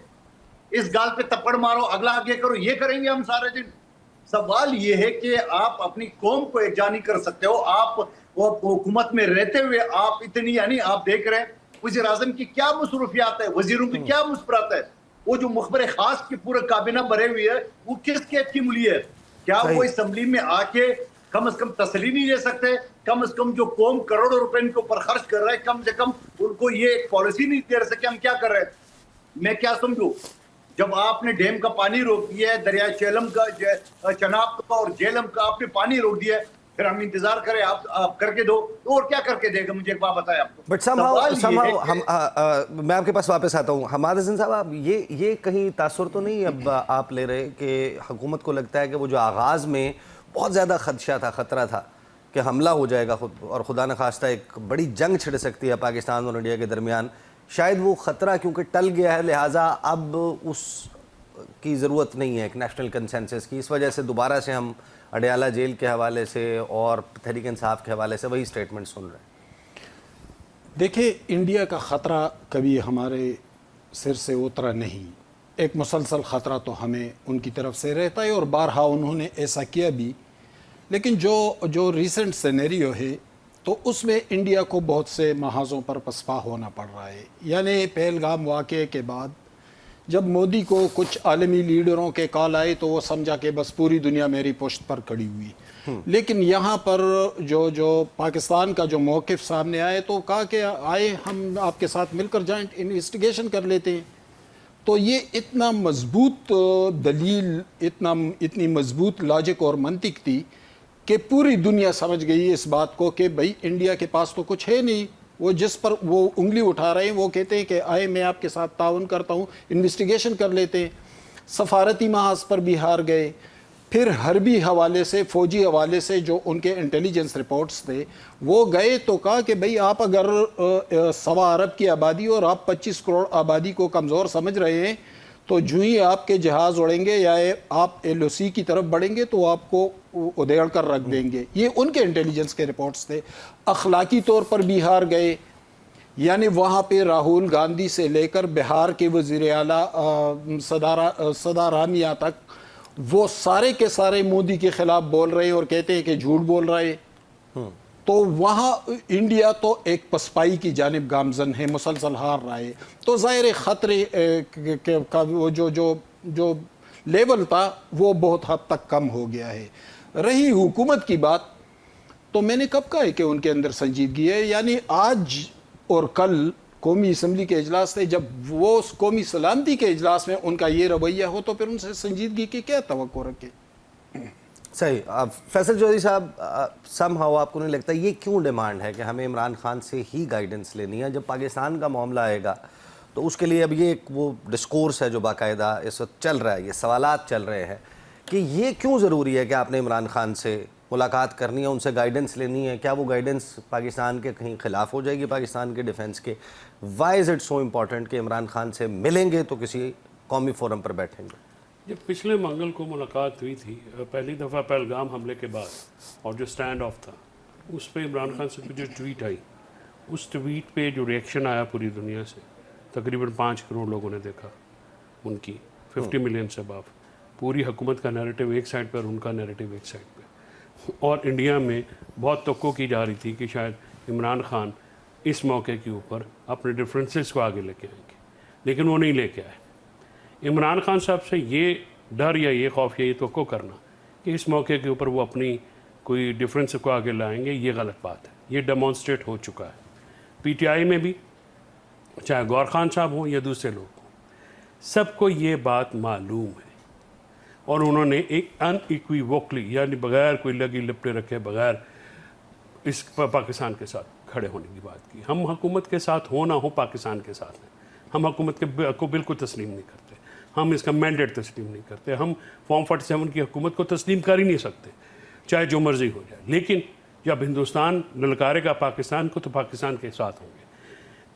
اس گال پہ تپڑ مارو اگلا آگے کرو, یہ کریں گے ہم سارے دن. سوال یہ ہے کہ آپ اپنی قوم کو یکجا نہیں کر سکتے ہو. آپ حکومت میں رہتے ہوئے آپ اتنی, یعنی آپ دیکھ رہے ہیں وزیر اعظم کی کیا مصروفیات ہے, وزیروں کی کیا مسپرات ہے. وہ جو مخبر خاص کی پورے کابینہ بھرے ہوئی ہے وہ کس کھیت کی ملی ہے. کیا وہ اسمبلی میں آ کے کم از کم تسلی نہیں دے سکتے, کم از کم جو قوم کروڑوں روپے ان کے اوپر خرچ کر رہا ہے کم سے کم ان کو یہ ایک پالیسی نہیں دے سکے ہم کیا کر رہے ہیں. میں کیا سمجھوں, جب آپ نے ڈیم کا پانی روک دیا ہے, دریا چیلم کا, چناب کا اور جیلم کا آپ نے پانی روک دیا ہے, پھر ہم انتظار کریں آپ کر کے دو, اور کیا کر کے دے گا مجھے ایک بات بتائیں آپ کو. بٹ میں آپ کے پاس واپس آتا ہوں. حماد حسن صاحب, آپ یہ کہیں تاثر تو نہیں اب آپ لے رہے کہ حکومت کو لگتا ہے کہ وہ جو آغاز میں بہت زیادہ خدشہ تھا, خطرہ تھا کہ حملہ ہو جائے گا اور خدا نخواستہ ایک بڑی جنگ چھڑ سکتی ہے پاکستان اور انڈیا کے درمیان, شاید وہ خطرہ کیونکہ ٹل گیا ہے لہٰذا اب اس کی ضرورت نہیں ہے ایک نیشنل کنسنسس کی, اس وجہ سے دوبارہ سے ہم اڈیالہ جیل کے حوالے سے اور تحریک انصاف کے حوالے سے وہی سٹیٹمنٹ سن رہے ہیں. دیکھیں, انڈیا کا خطرہ کبھی ہمارے سر سے اترا نہیں, ایک مسلسل خطرہ تو ہمیں ان کی طرف سے رہتا ہے اور بارہا انہوں نے ایسا کیا بھی. لیکن جو ریسنٹ سینیریو ہے تو اس میں انڈیا کو بہت سے محاذوں پر پسپا ہونا پڑ رہا ہے. یعنی پہلگام واقعے کے بعد جب مودی کو کچھ عالمی لیڈروں کے کال آئے تو وہ سمجھا کہ بس پوری دنیا میری پشت پر کھڑی ہوئی. لیکن یہاں پر جو پاکستان کا جو موقف سامنے آئے تو کہا کہ آئے ہم آپ کے ساتھ مل کر جوائنٹ انویسٹیگیشن کر لیتے ہیں. تو یہ اتنا مضبوط دلیل, اتنی مضبوط لاجک اور منطق تھی کہ پوری دنیا سمجھ گئی اس بات کو کہ بھائی انڈیا کے پاس تو کچھ ہے نہیں, وہ جس پر وہ انگلی اٹھا رہے ہیں وہ کہتے ہیں کہ آئے میں آپ کے ساتھ تعاون کرتا ہوں, انویسٹیگیشن کر لیتے ہیں. سفارتی محاذ پر بھی ہار گئے, پھر حربی حوالے سے, فوجی حوالے سے جو ان کے انٹیلیجنس رپورٹس تھے وہ گئے تو کہا کہ بھئی آپ اگر 1.25 ارب کی آبادی اور آپ 25 کروڑ آبادی کو کمزور سمجھ رہے ہیں تو جو ہی آپ کے جہاز اڑیں گے یا آپ LOC کی طرف بڑھیں گے تو آپ کو ادھیڑ کر رکھ دیں گے. یہ ان کے انٹیلیجنس کے رپورٹس تھے. اخلاقی طور پر بھی ہار گئے, یعنی وہاں پہ راہول گاندھی سے لے کر بہار کے وزیر اعلیٰ سدارامیا تک وہ سارے کے سارے مودی کے خلاف بول رہے ہیں اور کہتے ہیں کہ جھوٹ بول رہے. تو وہاں انڈیا تو ایک پسپائی کی جانب گامزن ہے, مسلسل ہار رہا ہے. تو ظاہر خطرے کا وہ جو لیول تھا وہ بہت حد تک کم ہو گیا ہے. رہی حکومت کی بات تو میں نے کب کہا ہے کہ ان کے اندر سنجیدگی ہے. یعنی آج اور کل قومی اسمبلی کے اجلاس تھے, جب وہ قومی سلامتی کے اجلاس میں ان کا یہ رویہ ہو تو پھر ان سے سنجیدگی کی کیا توقع رکھے. صحیح. فیصل چودھری صاحب, سم ہاؤ آپ کو نہیں لگتا یہ کیوں ڈیمانڈ ہے کہ ہمیں عمران خان سے ہی گائیڈنس لینی ہے؟ جب پاکستان کا معاملہ آئے گا تو اس کے لیے اب یہ ایک وہ ڈسکورس ہے جو باقاعدہ اس وقت چل رہا ہے, یہ سوالات چل رہے ہیں کہ یہ کیوں ضروری ہے کہ آپ نے عمران خان سے ملاقات کرنی ہے, ان سے گائیڈنس لینی ہے. کیا وہ گائیڈنس پاکستان کے کہیں خلاف ہو جائے گی پاکستان کے ڈیفنس کے؟ Why is it so important کہ عمران خان سے ملیں گے تو کسی قومی فورم پر بیٹھیں گے؟ جب پچھلے منگل کو ملاقات ہوئی تھی پہلی دفعہ پہلگام حملے کے بعد, اور جو سٹینڈ آف تھا اس پہ عمران خان سے جو ٹویٹ آئی, اس ٹویٹ پہ جو ریئیکشن آیا پوری دنیا سے, تقریباً 5 کروڑ لوگوں نے دیکھا ان کی, 50 ملین سے اباف. پوری حکومت کا نیریٹو ایک سائڈ پہ اور ان کا نیریٹو ایک سائڈ پہ. اور انڈیا میں بہت توقع کی جا رہی تھی کہ شاید عمران خان اس موقع کے اوپر اپنے ڈفرینسز کو آگے لے کے آئیں گے, لیکن وہ نہیں لے کے آئے. عمران خان صاحب سے یہ ڈر یا یہ خوف یا یہ توقع کرنا کہ اس موقع کے اوپر وہ اپنی کوئی ڈفرینس کو آگے لائیں گے، یہ غلط بات ہے. یہ ڈیمانسٹریٹ ہو چکا ہے پی ٹی آئی میں بھی، چاہے غور خان صاحب ہوں یا دوسرے لوگ ہوں، سب کو یہ بات معلوم ہے. اور انہوں نے ایک ان ایکویوکلی یعنی بغیر کوئی لگی لپٹے رکھے بغیر اس پاکستان کے ساتھ کھڑے ہونے کی بات کی. ہم حکومت کے ساتھ ہو نہ ہو پاکستان کے ساتھ ہیں. ہم حکومت کو بالکل تسلیم نہیں کرتے، ہم اس کا مینڈیٹ تسلیم نہیں کرتے، ہم فارم 47 کی حکومت کو تسلیم کر ہی نہیں سکتے چاہے جو مرضی ہو جائے. لیکن جب ہندوستان للکارے گا پاکستان کو تو پاکستان کے ساتھ ہوں گے.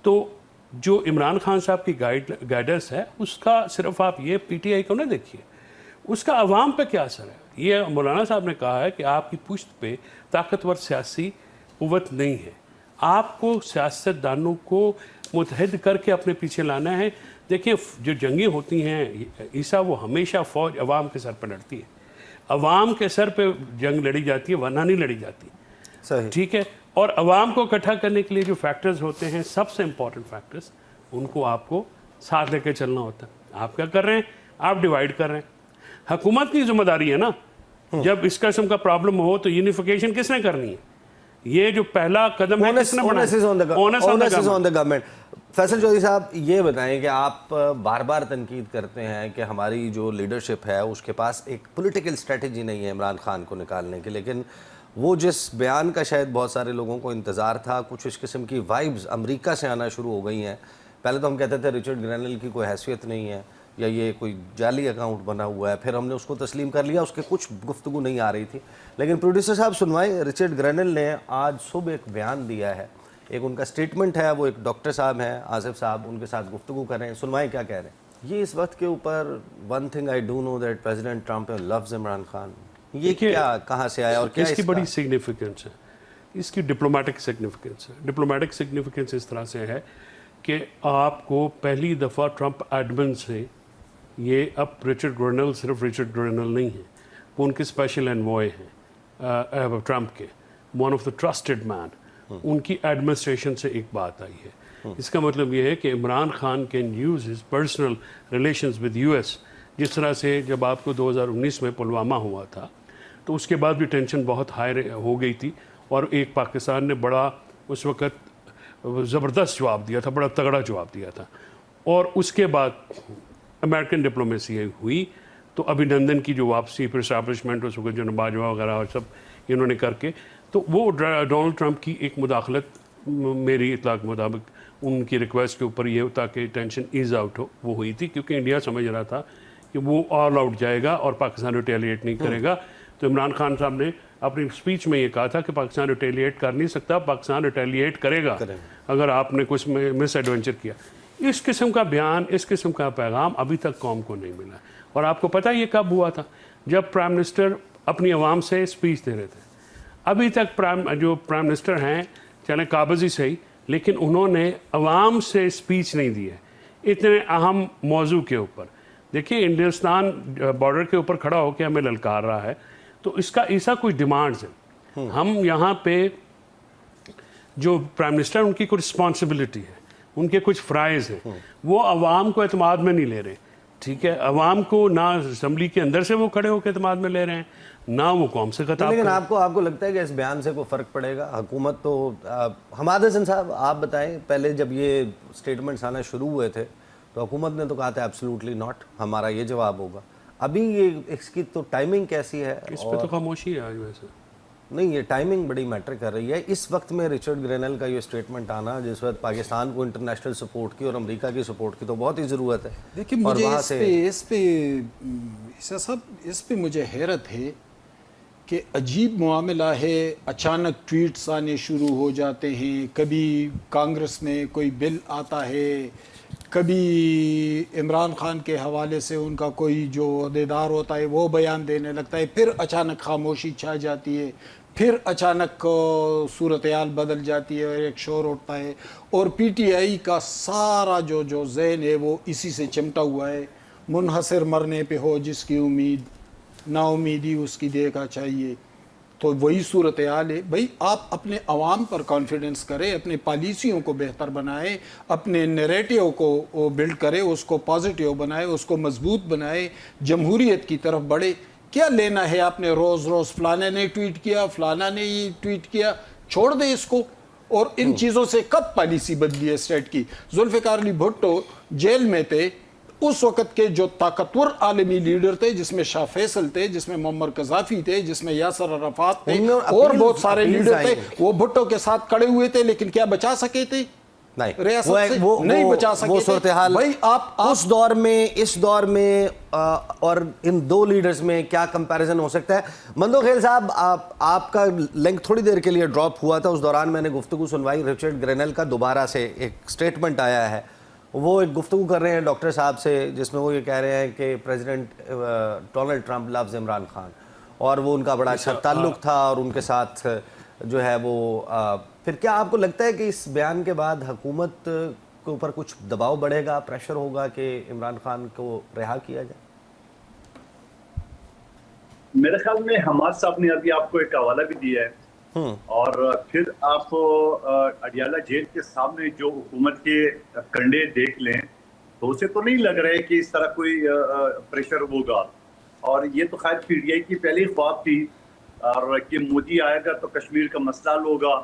تو جو عمران خان صاحب کی گائیڈنس ہے اس کا صرف آپ یہ پی ٹی آئی کو نہ دیکھیے، اس کا عوام پہ کیا اثر ہے. یہ مولانا صاحب نے کہا ہے کہ آپ کی پشت پہ طاقتور سیاسی قوت نہیں ہے، آپ کو سیاست دانوں کو متحد کر کے اپنے پیچھے لانا ہے. دیکھیں جو جنگیں ہوتی ہیں عیسیٰ، وہ ہمیشہ فوج عوام کے سر پہ لڑتی ہے، عوام کے سر پہ جنگ لڑی جاتی ہے ورنہ نہیں لڑی جاتی. صحیح. ٹھیک ہے. اور عوام کو اکٹھا کرنے کے لیے جو فیکٹرز ہوتے ہیں سب سے امپورٹنٹ فیکٹرز، ان کو آپ کو ساتھ لے کے چلنا ہوتا ہے. آپ کیا کر رہے ہیں؟ آپ ڈیوائیڈ کر رہے ہیں. حکومت کی ذمہ داری ہے نا، جب اس قسم کا پرابلم ہو تو یونیفیکیشن کس نے کرنی ہے؟ یہ جو پہلا قدم ہے کس نے بڑھانا ہے؟ Onus is on the government. Faisal Chaudhry صاحب یہ بتائیں کہ آپ بار بار تنقید کرتے ہیں کہ ہماری جو لیڈرشپ ہے اس کے پاس ایک پولیٹیکل اسٹریٹجی نہیں ہے عمران خان کو نکالنے کی، لیکن وہ جس بیان کا شاید بہت سارے لوگوں کو انتظار تھا، کچھ اس قسم کی وائبز امریکہ سے آنا شروع ہو گئی ہیں. پہلے تو ہم کہتے تھے رچرڈ گرینل کی کوئی حیثیت نہیں ہے یا یہ کوئی جعلی اکاؤنٹ بنا ہوا ہے، پھر ہم نے اس کو تسلیم کر لیا، اس کے کچھ گفتگو نہیں آ رہی تھی. لیکن پروڈیوسر صاحب سنوائیں، رچرڈ گرینل نے آج صبح ایک بیان دیا ہے، ایک ان کا سٹیٹمنٹ ہے، وہ ایک ڈاکٹر صاحب ہیں آصف صاحب، ان کے ساتھ گفتگو کر رہے ہیں. سنوائیں کیا کہہ رہے ہیں. یہ اس وقت کے اوپر one thing I do know that President Trump loves Imran Khan, یہ کیا کہاں سے آیا اور کیا اس کی بڑی سگنیفیکنس ہے، اس کی ڈپلومیٹک سگنیفیکنس ہے. ڈپلومیٹک سگنیفیکنس اس طرح سے ہے کہ آپ کو پہلی دفعہ ٹرمپ ایڈمن سے یہ اب رچرڈ گرینل صرف رچرڈ گرینل نہیں ہیں، وہ ان کے اسپیشل انوائے ہیں ٹرمپ کے، ون آف دا ٹرسٹڈ مین. ان کی ایڈمنسٹریشن سے ایک بات آئی ہے. اس کا مطلب یہ ہے کہ Imran Khan can use his personal relations with U S. جس طرح سے جب آپ کو 2019 میں پلوامہ ہوا تھا تو اس کے بعد بھی ٹینشن بہت ہائی ہو گئی تھی، اور ایک پاکستان نے بڑا اس وقت زبردست جواب دیا تھا، بڑا تگڑا جواب دیا تھا. اور اس کے بعد امریکن ڈپلومیسی ہوئی تو ابھینندن کی جو واپسی، پھر اسٹیبلشمنٹ، اس وقت جو باجوہ وغیرہ اور سب انہوں نے کر کے، تو وہ ڈونلڈ ٹرمپ کی ایک مداخلت میری اطلاع کے مطابق ان کی ریکویسٹ کے اوپر یہ تاکہ ٹینشن ایز آؤٹ ہو وہ ہوئی تھی، کیونکہ انڈیا سمجھ رہا تھا کہ وہ آل آؤٹ جائے گا اور پاکستان ریٹیلیٹ نہیں کرے گا. تو عمران خان صاحب نے اپنی اسپیچ میں یہ کہا تھا کہ پاکستان ریٹیلیٹ کر نہیں سکتا، پاکستان ریٹیلیٹ کرے گا اگر آپ نے کچھ مس ایڈونچر کیا. اس قسم کا بیان، اس قسم کا پیغام ابھی تک قوم کو نہیں ملا. اور آپ کو پتہ یہ کب ہوا تھا؟ جب پرائم منسٹر اپنی عوام سے اسپیچ دے رہے تھے. ابھی تک جو پرائم منسٹر ہیں، چلیں قابضی صحیح، لیکن انہوں نے عوام سے اسپیچ نہیں دی ہے اتنے اہم موضوع کے اوپر. دیکھیے ہندوستان بارڈر کے اوپر کھڑا ہو کے ہمیں للکار رہا ہے، تو اس کا ایسا کوئی ڈیمانڈز ہیں. ہم یہاں پہ جو پرائم منسٹر، ان کی کوئی رسپانسبلٹی ہے، ان کے کچھ فرائض ہیں، وہ عوام کو اعتماد میں نہیں لے رہے. ٹھیک ہے، عوام کو نہ اسمبلی کے اندر سے وہ کھڑے ہو کے اعتماد میں لے رہے ہیں، نہ وہ قوم سے خطاب. لیکن آپ کو لگتا ہے کہ اس بیان سے کوئی فرق پڑے گا؟ حکومت تو حماد حسن صاحب آپ بتائیں، پہلے جب یہ سٹیٹمنٹس آنا شروع ہوئے تھے تو حکومت نے تو کہا تھا ایبسلیوٹلی ناٹ، ہمارا یہ جواب ہوگا. ابھی یہ اس کی تو ٹائمنگ کیسی ہے؟ اس پہ تو خاموشی ہے آج. ویسے نہیں، یہ ٹائمنگ بڑی میٹر کر رہی ہے اس وقت میں. رچرڈ گرینل کا یہ سٹیٹمنٹ آنا جس وقت پاکستان کو انٹرنیشنل سپورٹ کی اور امریکہ کی سپورٹ کی تو بہت ہی ضرورت ہے. دیکھیں اس پہ مجھے حیرت ہے کہ عجیب معاملہ ہے. اچانک ٹویٹس آنے شروع ہو جاتے ہیں، کبھی کانگریس میں کوئی بل آتا ہے، کبھی عمران خان کے حوالے سے ان کا کوئی جو عہدیدار ہوتا ہے وہ بیان دینے لگتا ہے، پھر اچانک خاموشی چھا جاتی ہے، پھر اچانک صورتحال بدل جاتی ہے اور ایک شور اٹھتا ہے. اور پی ٹی آئی کا سارا جو ذہن ہے وہ اسی سے چمٹا ہوا ہے. منحصر مرنے پہ ہو جس کی امید، نا امیدی اس کی دیکھا چاہیے. تو وہی صورتحال ہے. بھائی آپ اپنے عوام پر کانفیڈنس کریں, اپنے پالیسیوں کو بہتر بنائیں, اپنے نیریٹیو کو بلڈ کریں, اس کو پازیٹیو بنائیں, اس کو مضبوط بنائیں, جمہوریت کی طرف بڑھے. کیا لینا ہے آپ نے روز روز فلانے نے ٹویٹ کیا, فلانا نے یہ ٹویٹ کیا, چھوڑ دیں اس کو. اور ان چیزوں سے کب پالیسی بدلی ہے اسٹیٹ کی؟ ذوالفقار علی بھٹو جیل میں تھے, اس وقت کے جو طاقتور عالمی لیڈر تھے, جس میں شاہ فیصل تھے, جس میں معمر قذافی تھے, جس میں یاسر عرفات تھے, اور بہت سارے لیڈر تھے, وہ بھٹو کے ساتھ کھڑے ہوئے تھے, لیکن کیا بچا سکے تھے ریاست سے؟ نہیں بچا سکے. وہ صورتحال اس دور میں اور ان دو لیڈرز میں کیا کمپیریزن ہو سکتا ہے؟ مندوخیل صاحب, آپ کا لنک تھوڑی دیر کے لیے ڈراپ ہوا تھا, اس دوران میں نے گفتگو سنوائی. رچرڈ گرینل کا دوبارہ سے ایک سٹیٹمنٹ آیا ہے, وہ ایک گفتگو کر رہے ہیں ڈاکٹر صاحب سے, جس میں وہ یہ کہہ رہے ہیں کہ President Donald Trump loves Imran Khan, اور وہ ان کا بڑا اچھا تعلق تھا, اور ان کے ساتھ جو ہے وہ پھر کیا آپ کو لگتا ہے کہ اس بیان کے بعد حکومت کے اوپر کچھ دباؤ بڑھے گا, پریشر ہوگا کہ عمران خان کو رہا کیا جائے؟ میرے خیال میں حماد صاحب نے ابھی آپ کو ایک حوالہ بھی دیا ہے, اور پھر آپ اڈیالہ جیل کے سامنے جو حکومت کے کنڈے دیکھ لیں تو اسے تو نہیں لگ رہا ہے کہ اس طرح کوئی پریشر ہوگا. اور یہ تو خیر پی ٹی آئی کی پہلی خواب تھی, اور کہ مودی آئے گا تو کشمیر کا مسئلہ حل ہوگا.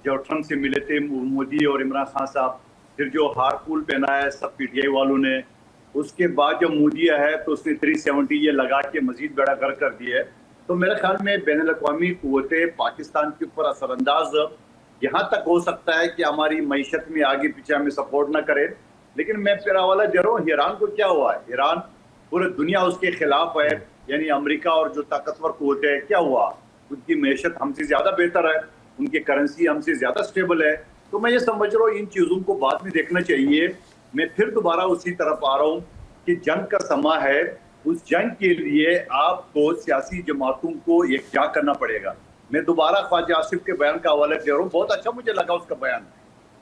جب ٹرمپ سے ملے تھے مودی اور عمران خان صاحب, پھر جو ہارپول پہنا ہے سب پی ٹی آئی والوں نے, اس کے بعد جب مودی ہے تو اس نے 370 یہ لگا کے مزید بیڑا گرک کر دیا ہے. تو میرے خیال میں بین الاقوامی قوتیں پاکستان کے اوپر اثر انداز یہاں تک ہو سکتا ہے کہ ہماری معیشت میں آگے پیچھے ہمیں سپورٹ نہ کرے. لیکن میں پھر حوالہ دے رہا ہوں, ایران کو کیا ہوا ہے؟ ایران پورے دنیا اس کے خلاف ہے, یعنی امریکہ اور جو طاقتور قوتیں ہے, کیا ہوا؟ ان کی معیشت ہم سے زیادہ بہتر ہے, ان کی کرنسی ہم سے زیادہ سٹیبل ہے. تو میں یہ سمجھ رہا ہوں ان چیزوں کو بعد میں دیکھنا چاہیے. میں پھر دوبارہ اسی طرف آ رہا ہوں کہ جنگ کا سماں ہے, اس جنگ کے لیے آپ کو سیاسی جماعتوں کو یکجا کرنا پڑے گا. میں دوبارہ خواجہ آصف کے بیان کا حوالہ دے رہا ہوں, بہت اچھا مجھے لگا اس کا بیان,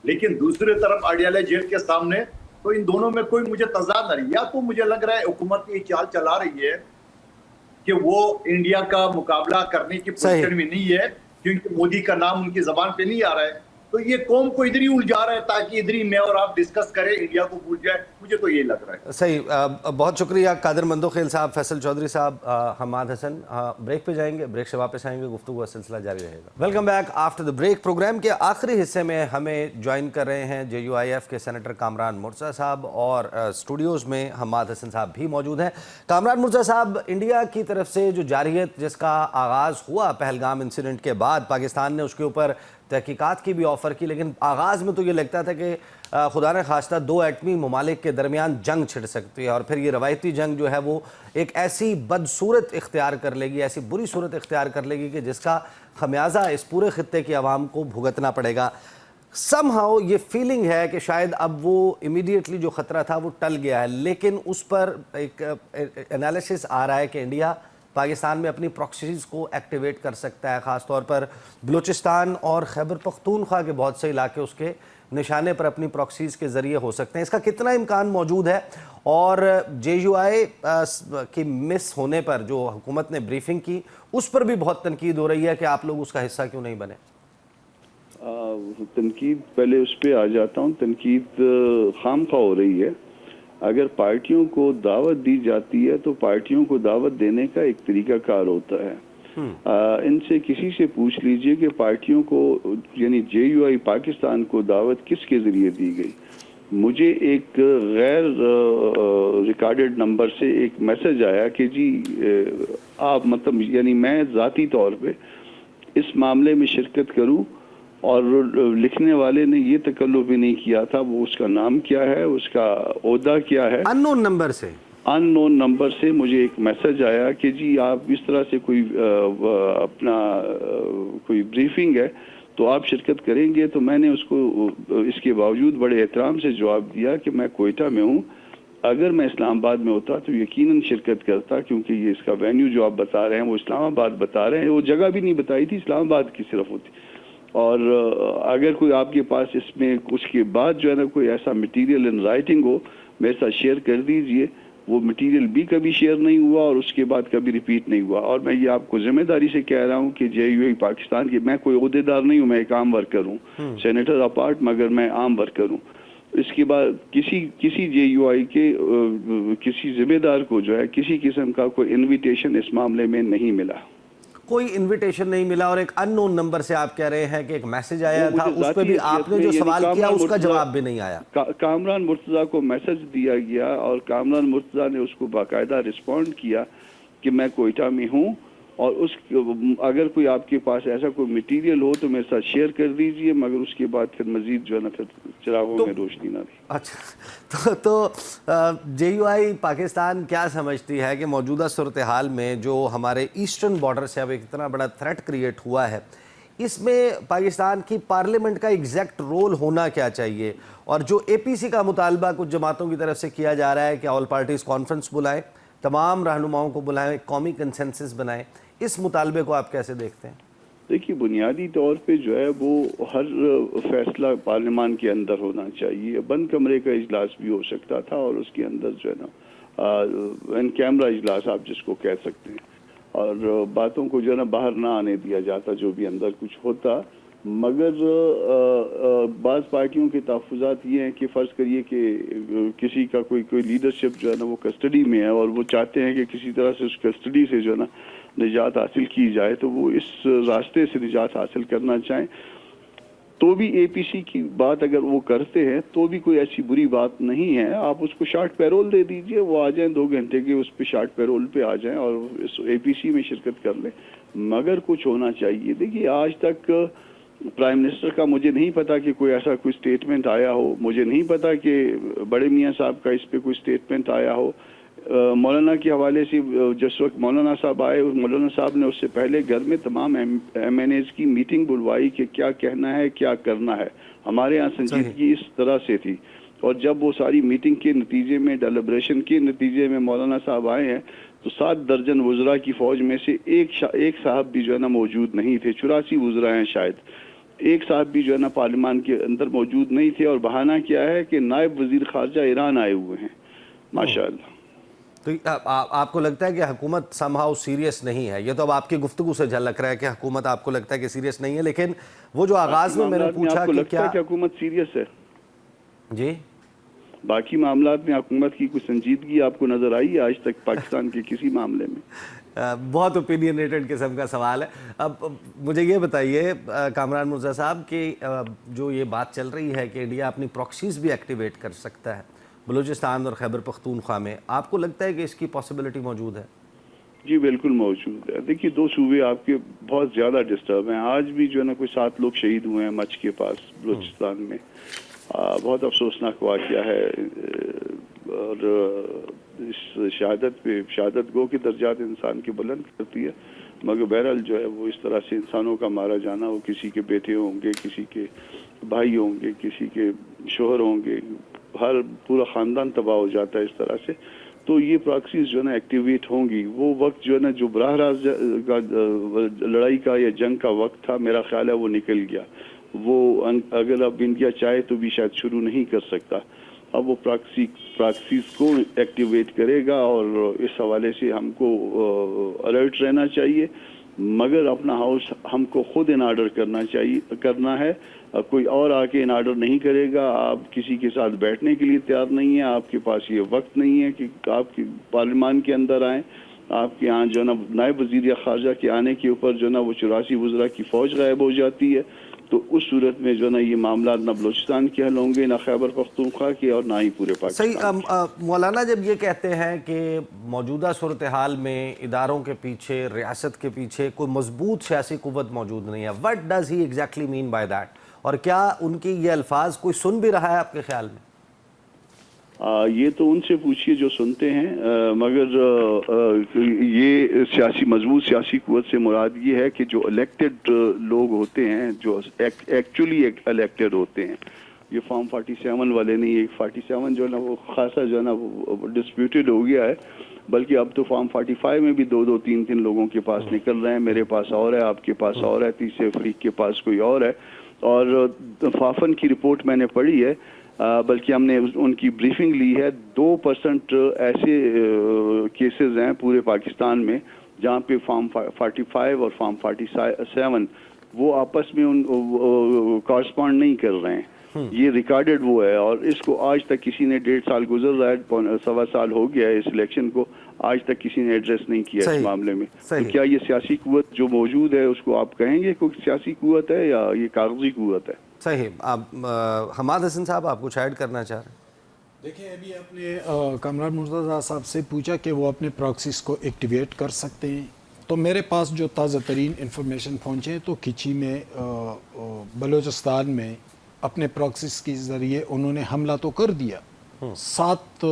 لیکن دوسری طرف اڈیالہ جیل کے سامنے تو ان دونوں میں کوئی مجھے تضاد نہیں. یا تو مجھے لگ رہا ہے حکومت یہ چال چلا رہی ہے کہ وہ انڈیا کا مقابلہ کرنے کی پوزیشن میں نہیں ہے, کیونکہ مودی کا نام ان کی زبان پہ نہیں آ رہا ہے, تو یہ قوم کو ادھر ہی الجھا رہا ہے تاکہ ادھر ہی میں اور آپ ڈسکس کریں, انڈیا کو بھول جائے. مجھے تو یہ لگ رہا ہے. صحیح, بہت شکریہ قادر مندوخیل صاحب, فیصل چودھری صاحب, حماد حسن. بریک پہ جائیں گے, بریک سے واپس آئیں گے, گفتگو کا سلسلہ جاری رہے گا. Welcome back after the break. پروگرام کے آخری حصے میں ہمیں جوائن کر رہے ہیں JUIF کے سینیٹر کامران مرزا صاحب, اور اسٹوڈیوز میں حماد حسن صاحب بھی موجود ہیں. کامران مرزا صاحب, انڈیا کی طرف سے جو جارحیت جس کا آغاز ہوا پہلگام انسیڈنٹ کے بعد, پاکستان نے اس کے اوپر تحقیقات کی بھی آفر کی, لیکن آغاز میں تو یہ لگتا تھا کہ خدا نہ خواستہ دو ایٹمی ممالک کے درمیان جنگ چھڑ سکتی ہے, اور پھر یہ روایتی جنگ جو ہے وہ ایک ایسی بدصورت اختیار کر لے گی, ایسی بری صورت اختیار کر لے گی کہ جس کا خمیازہ اس پورے خطے کی عوام کو بھگتنا پڑے گا. سم ہاؤ یہ فیلنگ ہے کہ شاید اب وہ امیڈیٹلی جو خطرہ تھا وہ ٹل گیا ہے, لیکن اس پر ایک انالیسس آ رہا ہے کہ انڈیا پاکستان میں اپنی پراکسیز کو ایکٹیویٹ کر سکتا ہے, خاص طور پر بلوچستان اور خیبر پختونخوا کے بہت سے علاقے اس کے نشانے پر اپنی پراکسیز کے ذریعے ہو سکتے ہیں. اس کا کتنا امکان موجود ہے, اور JUI کی مس ہونے پر جو حکومت نے بریفنگ کی اس پر بھی بہت تنقید ہو رہی ہے کہ آپ لوگ اس کا حصہ کیوں نہیں بنے؟ تنقید پہلے اس پہ آ جاتا ہوں. تنقید خام خواہ ہو رہی ہے. اگر پارٹیوں کو دعوت دی جاتی ہے تو پارٹیوں کو دعوت دینے کا ایک طریقہ کار ہوتا ہے. ان سے کسی سے پوچھ لیجئے کہ پارٹیوں کو یعنی JUI پاکستان کو دعوت کس کے ذریعے دی گئی. مجھے ایک غیر ریکارڈڈ نمبر سے ایک میسج آیا کہ جی آپ مطلب یعنی میں ذاتی طور پہ اس معاملے میں شرکت کروں, اور لکھنے والے نے یہ تکلف بھی نہیں کیا تھا وہ اس کا نام کیا ہے, اس کا عہدہ کیا ہے. ان نون نمبر سے مجھے ایک میسج آیا کہ جی آپ اس طرح سے کوئی اپنا کوئی بریفنگ ہے تو آپ شرکت کریں گے. تو میں نے اس کو اس کے باوجود بڑے احترام سے جواب دیا کہ میں کوئٹہ میں ہوں, اگر میں اسلام آباد میں ہوتا تو یقیناً شرکت کرتا, کیونکہ یہ اس کا وینیو جو آپ بتا رہے ہیں وہ اسلام آباد بتا رہے ہیں, وہ جگہ بھی نہیں بتائی تھی, اسلام آباد کی صرف ہوتی. اور اگر کوئی آپ کے پاس اس میں اس کے بعد جو ہے نا کوئی ایسا مٹیریل ان رائٹنگ ہو میرے ساتھ شیئر کر دیجئے. وہ مٹیریل بھی کبھی شیئر نہیں ہوا اور اس کے بعد کبھی ریپیٹ نہیں ہوا. اور میں یہ آپ کو ذمہ داری سے کہہ رہا ہوں کہ JUI پاکستان کی، میں کوئی عہدیدار نہیں ہوں، میں ایک عام ورکر ہوں، سینیٹر اپارٹ، مگر میں عام ورکر ہوں. اس کے بعد کسی JUI کے کسی ذمہ دار کو جو ہے کسی قسم کا کوئی انویٹیشن اس معاملے میں نہیں ملا. کوئی انویٹیشن نہیں ملا، اور ایک ان نون نمبر سے آپ کہہ رہے ہیں کہ ایک میسج آیا تھا، اس پہ بھی آپ نے جو سوال کیا اس کا جواب بھی نہیں آیا. کامران مرتضیٰ کو میسج دیا گیا اور کامران مرتضیٰ نے اس کو باقاعدہ رسپونڈ کیا کہ میں کوئٹہ میں ہوں، اور اگر کوئی آپ کے پاس ایسا کوئی مٹیریل ہو تو میرے ساتھ شیئر کر دیجئے، مگر اس کے بعد پھر مزید جو ہے نا پھر چراغوں میں روشنی نہ رہی. اچھا، تو JUI پاکستان کیا سمجھتی ہے کہ موجودہ صورتحال میں جو ہمارے ایسٹرن بارڈر سے اب ایک اتنا بڑا تھریٹ کریٹ ہوا ہے، اس میں پاکستان کی پارلیمنٹ کا ایگزیکٹ رول ہونا کیا چاہیے؟ اور جو APC کا مطالبہ کچھ جماعتوں کی طرف سے کیا جا رہا ہے کہ آل پارٹیز کانفرنس بلائیں، تمام رہنماؤں کو بلائیں، ایک قومی کنسنسس بنائیں، اس مطالبے کو آپ کیسے دیکھتے ہیں؟ دیکھیے، بنیادی طور پہ جو ہے وہ ہر فیصلہ پارلیمان کے اندر ہونا چاہیے. بند کمرے کا اجلاس بھی ہو سکتا تھا، اور اس کے اندر جو ہے نا ان کیمرہ اجلاس آپ جس کو کہہ سکتے ہیں، اور باتوں کو جو ہے نا باہر نہ آنے دیا جاتا جو بھی اندر کچھ ہوتا. مگر بعض پارٹیوں کے تحفظات یہ ہیں کہ فرض کریے کہ کسی کا کوئی لیڈرشپ جو ہے نا وہ کسٹڈی میں ہے، اور وہ چاہتے ہیں کہ کسی طرح سے اس کسٹڈی سے جو ہے نا نجات حاصل کی جائے، تو وہ اس راستے سے نجات حاصل کرنا چاہیں تو بھی APC کی بات اگر وہ کرتے ہیں تو بھی کوئی ایسی بری بات نہیں ہے. آپ اس کو شارٹ پیرول دے دیجئے، وہ آ جائیں 2 گھنٹے کے اس پہ شارٹ پیرول پہ آ جائیں اور اس APC میں شرکت کر لیں. مگر کچھ ہونا چاہیے. دیکھیے، آج تک پرائم منسٹر کا مجھے نہیں پتا کہ کوئی ایسا کوئی سٹیٹمنٹ آیا ہو، مجھے نہیں پتا کہ بڑے میاں صاحب کا اس پہ کوئی سٹیٹمنٹ آیا ہو. مولانا کے حوالے سے جس وقت مولانا صاحب آئے، مولانا صاحب نے اس سے پہلے گھر میں تمام MNAs کی میٹنگ بلوائی کہ کیا کہنا ہے، کیا کرنا ہے. ہمارے ہاں سنجیدگی اس طرح سے تھی، اور جب وہ ساری میٹنگ کے نتیجے میں، ڈیلیبریشن کے نتیجے میں مولانا صاحب آئے ہیں تو 7 درجن وزراء کی فوج میں سے ایک صاحب بھی جو ہے نا موجود نہیں تھے. 84 وزراء ہیں شاید، ایک صاحب بھی جو ہے نا پارلیمان کے اندر موجود نہیں تھے. اور بہانہ کیا ہے کہ نائب وزیر خارجہ ایران آئے ہوئے ہیں. ماشاءاللہ. تو آپ کو لگتا ہے کہ حکومت سمہاؤ سیریس نہیں ہے؟ یہ تو اب آپ کی گفتگو سے جھلک رہا ہے کہ حکومت آپ کو لگتا ہے کہ سیریس نہیں ہے، لیکن وہ جو آغاز میں نے پوچھا کہ کیا حکومت سیریس ہے؟ جی، باقی معاملات میں حکومت کی کوئی سنجیدگی آپ کو نظر آئی ہے آج تک پاکستان کے کسی معاملے میں؟ بہت اوپینینیٹڈ قسم کا سوال ہے. اب مجھے یہ بتائیے کامران مرزا صاحب کہ جو یہ بات چل رہی ہے کہ انڈیا اپنی پراکسیز بھی ایکٹیویٹ کر سکتا ہے بلوچستان اور خیبر پختونخوا میں، آپ کو لگتا ہے کہ اس کی پاسبلٹی موجود ہے؟ جی بالکل موجود ہے. دیکھیے، 2 صوبے آپ کے بہت زیادہ ڈسٹرب ہیں. آج بھی جو ہے نا کوئی 7 لوگ شہید ہوئے ہیں مچھ کے پاس بلوچستان میں. بہت افسوسناک واقعہ ہے، اور اس شہادت گو کے درجات انسان کے بلند کرتی ہے. مگر بہرحال جو ہے وہ اس طرح سے انسانوں کا مارا جانا، وہ کسی کے بیٹے ہوں گے، کسی کے بھائی ہوں گے، کسی کے شوہر ہوں گے، ہر پورا خاندان تباہ ہو جاتا ہے اس طرح سے. تو یہ پراکسیز جو ہے نا ایکٹیویٹ ہوں گی. وہ وقت جو ہے نا جو براہ راست لڑائی کا یا جنگ کا وقت تھا، میرا خیال ہے وہ نکل گیا. وہ اگر اب انڈیا چاہے تو بھی شاید شروع نہیں کر سکتا. اب وہ پراکسیز کو ایکٹیویٹ کرے گا، اور اس حوالے سے ہم کو الرٹ رہنا چاہیے. مگر اپنا ہاؤس ہم کو خود ان آرڈر کرنا ہے. کوئی اور آ کے ان آرڈر نہیں کرے گا. آپ کسی کے ساتھ بیٹھنے کے لیے تیار نہیں ہیں. آپ کے پاس یہ وقت نہیں ہے کہ آپ پارلیمان کے اندر آئیں. آپ کے یہاں جو ہے نا نائب وزیر خارجہ کے آنے کے اوپر جو ہے نا وہ 84 وزراء کی فوج غائب ہو جاتی ہے. تو اس صورت میں جو ہے نا یہ معاملات نہ بلوچستان کے حل ہوں گے، نہ خیبر پختونخوا کے، اور نہ ہی پورے پاکستان. صحیح. مولانا جب یہ کہتے ہیں کہ موجودہ صورتحال میں اداروں کے پیچھے، ریاست کے پیچھے کوئی مضبوط سیاسی قوت موجود نہیں ہے، what does he exactly mean by that? اور کیا ان کی یہ الفاظ کوئی سن بھی رہا ہے آپ کے خیال میں؟ یہ تو ان سے پوچھیے جو سنتے ہیں. مگر یہ مضبوط سیاسی قوت سے مراد یہ ہے کہ جو الیکٹڈ لوگ ہوتے ہیں، جو ایکچولی الیکٹڈ ہوتے ہیں. یہ فارم 47 والے نہیں. یہ 47 جو ہے نا وہ خاصا جو ہے نا وہ ڈسپیوٹڈ ہو گیا ہے. بلکہ اب تو فارم 45 میں بھی 2 3 لوگوں کے پاس نکل رہے ہیں. میرے پاس اور ہے، آپ کے پاس اور ہے، تیسرے فریق کے پاس کوئی اور ہے. اور فافن کی رپورٹ میں نے پڑھی ہے. بلکہ ہم نے ان کی بریفنگ لی ہے. 2% ایسے کیسز ہیں پورے پاکستان میں جہاں پہ فارم 45 اور فارم 47 وہ آپس میں کارسپونڈ نہیں کر رہے ہیں. یہ ریکارڈڈ وہ ہے, اور اس کو آج تک کسی نے 1.5 سال گزر رہا ہے, 1.25 سال ہو گیا ہے اس الیکشن کو, آج تک کسی نے ایڈریس نہیں کیا اس معاملے میں. تو کیا یہ سیاسی قوت جو موجود ہے اس کو آپ کہیں گے کوئی سیاسی قوت ہے یا یہ کاغذی قوت ہے؟ صحیح. آپ حماد حسن صاحب آپ کچھ ایڈ کرنا چاہ رہے ہیں؟ دیکھیں ابھی آپ نے کامران مرتضیٰ صاحب سے پوچھا کہ وہ اپنے پراکسیز کو ایکٹیویٹ کر سکتے ہیں, تو میرے پاس جو تازہ ترین انفارمیشن پہنچے ہیں تو کھچی میں بلوچستان میں اپنے پراکسیز کے ذریعے انہوں نے حملہ تو کر دیا. 7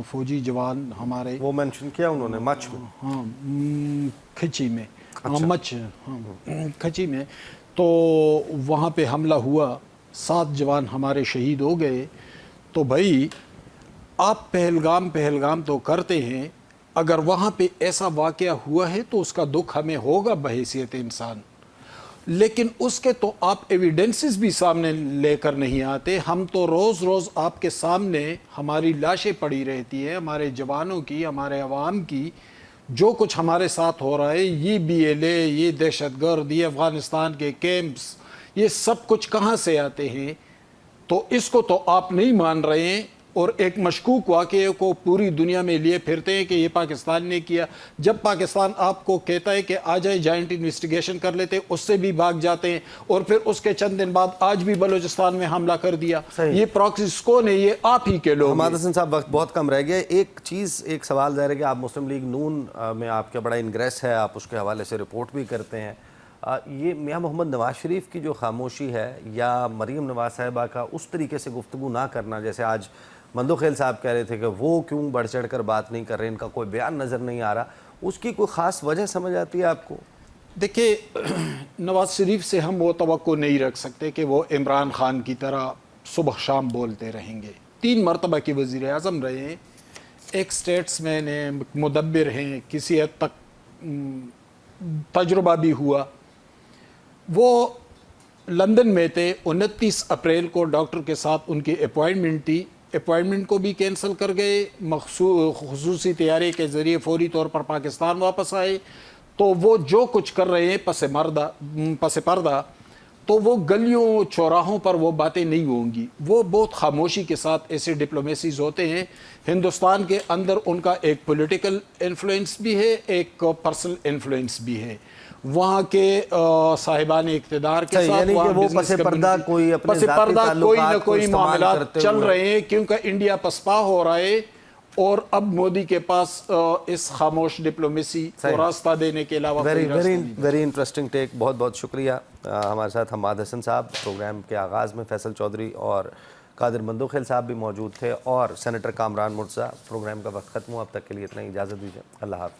فوجی جوان ہمارے, وہ مینشن کیا انہوں نے مچ میں, ہاں کھچی میں, مچ کھچی میں, تو وہاں پہ حملہ ہوا, 7 جوان ہمارے شہید ہو گئے. تو بھائی آپ پہلگام تو کرتے ہیں, اگر وہاں پہ ایسا واقعہ ہوا ہے تو اس کا دکھ ہمیں ہوگا بحیثیت انسان, لیکن اس کے تو آپ ایویڈنسز بھی سامنے لے کر نہیں آتے. ہم تو روز روز آپ کے سامنے ہماری لاشیں پڑی رہتی ہیں, ہمارے جوانوں کی, ہمارے عوام کی, جو کچھ ہمارے ساتھ ہو رہا ہے, یہ BLA, یہ دہشت گرد, یہ افغانستان کے کیمپس, یہ سب کچھ کہاں سے آتے ہیں؟ تو اس کو تو آپ نہیں مان رہے ہیں, اور ایک مشکوک واقعے کو پوری دنیا میں لیے پھرتے ہیں کہ یہ پاکستان نے کیا. جب پاکستان آپ کو کہتا ہے کہ آ جائے جائنٹ انویسٹیگیشن کر لیتے, اس سے بھی بھاگ جاتے ہیں, اور پھر اس کے چند دن بعد آج بھی بلوچستان میں حملہ کر دیا. یہ پراکسیز کون ہے؟ یہ آپ ہی کے لوگ. حماد حسن صاحب وقت بہت کم رہ گیا. ایک سوال ظاہر ہے کہ آپ مسلم لیگ نون میں آپ کا بڑا انگریس ہے, آپ اس کے حوالے سے رپورٹ بھی کرتے ہیں. یہ میاں محمد نواز شریف کی جو خاموشی ہے, یا مریم نواز صاحبہ کا اس طریقے سے گفتگو نہ کرنا, جیسے آج مندوخیل صاحب کہہ رہے تھے کہ وہ کیوں بڑھ چڑھ کر بات نہیں کر رہے, ان کا کوئی بیان نظر نہیں آ رہا, اس کی کوئی خاص وجہ سمجھ آتی ہے آپ کو؟ دیکھیں نواز شریف سے ہم وہ توقع نہیں رکھ سکتے کہ وہ عمران خان کی طرح صبح شام بولتے رہیں گے. 3 مرتبہ کی وزیر اعظم رہے ہیں, ایک سٹیٹس مین ہیں, مدبر ہیں, کسی حد تک تجربہ بھی ہوا. وہ لندن میں تھے, 29 اپریل کو ڈاکٹر کے ساتھ ان کی اپوائنٹمنٹ تھی, اپوائنٹمنٹ کو بھی کینسل کر گئے, خصوصی طیارے کے ذریعے فوری طور پر پاکستان واپس آئے. تو وہ جو کچھ کر رہے ہیں پس پردہ, تو وہ گلیوں چوراہوں پر وہ باتیں نہیں ہوں گی. وہ بہت خاموشی کے ساتھ ایسے ڈپلومیسیز ہوتے ہیں. ہندوستان کے اندر ان کا ایک پولیٹیکل انفلوئنس بھی ہے, ایک پرسنل انفلوئنس بھی ہے. وہاں کے صاحبان اقتدار کے ساتھ یعنی کہ وہ پس پردہ کوئی اپنے ذاتی تعلقات کو استعمال کرتے چل رہے ہیں, کیونکہ انڈیا پسپا ہو رہا ہے, اور اب مودی کے پاس اس خاموش ڈپلومیسی کو راستہ دینے کے علاوہ ویری انٹرسٹنگ ٹیک. بہت بہت شکریہ. ہمارے ساتھ حماد حسن صاحب, پروگرام کے آغاز میں فیصل چودھری اور قادر مندوخیل صاحب بھی موجود تھے, اور سینیٹر کامران مرتضیٰ. پروگرام کا وقت ختم ہوا, اب تک کے لیے اتنا ہی, اجازت دیجیے. اللہ حافظ.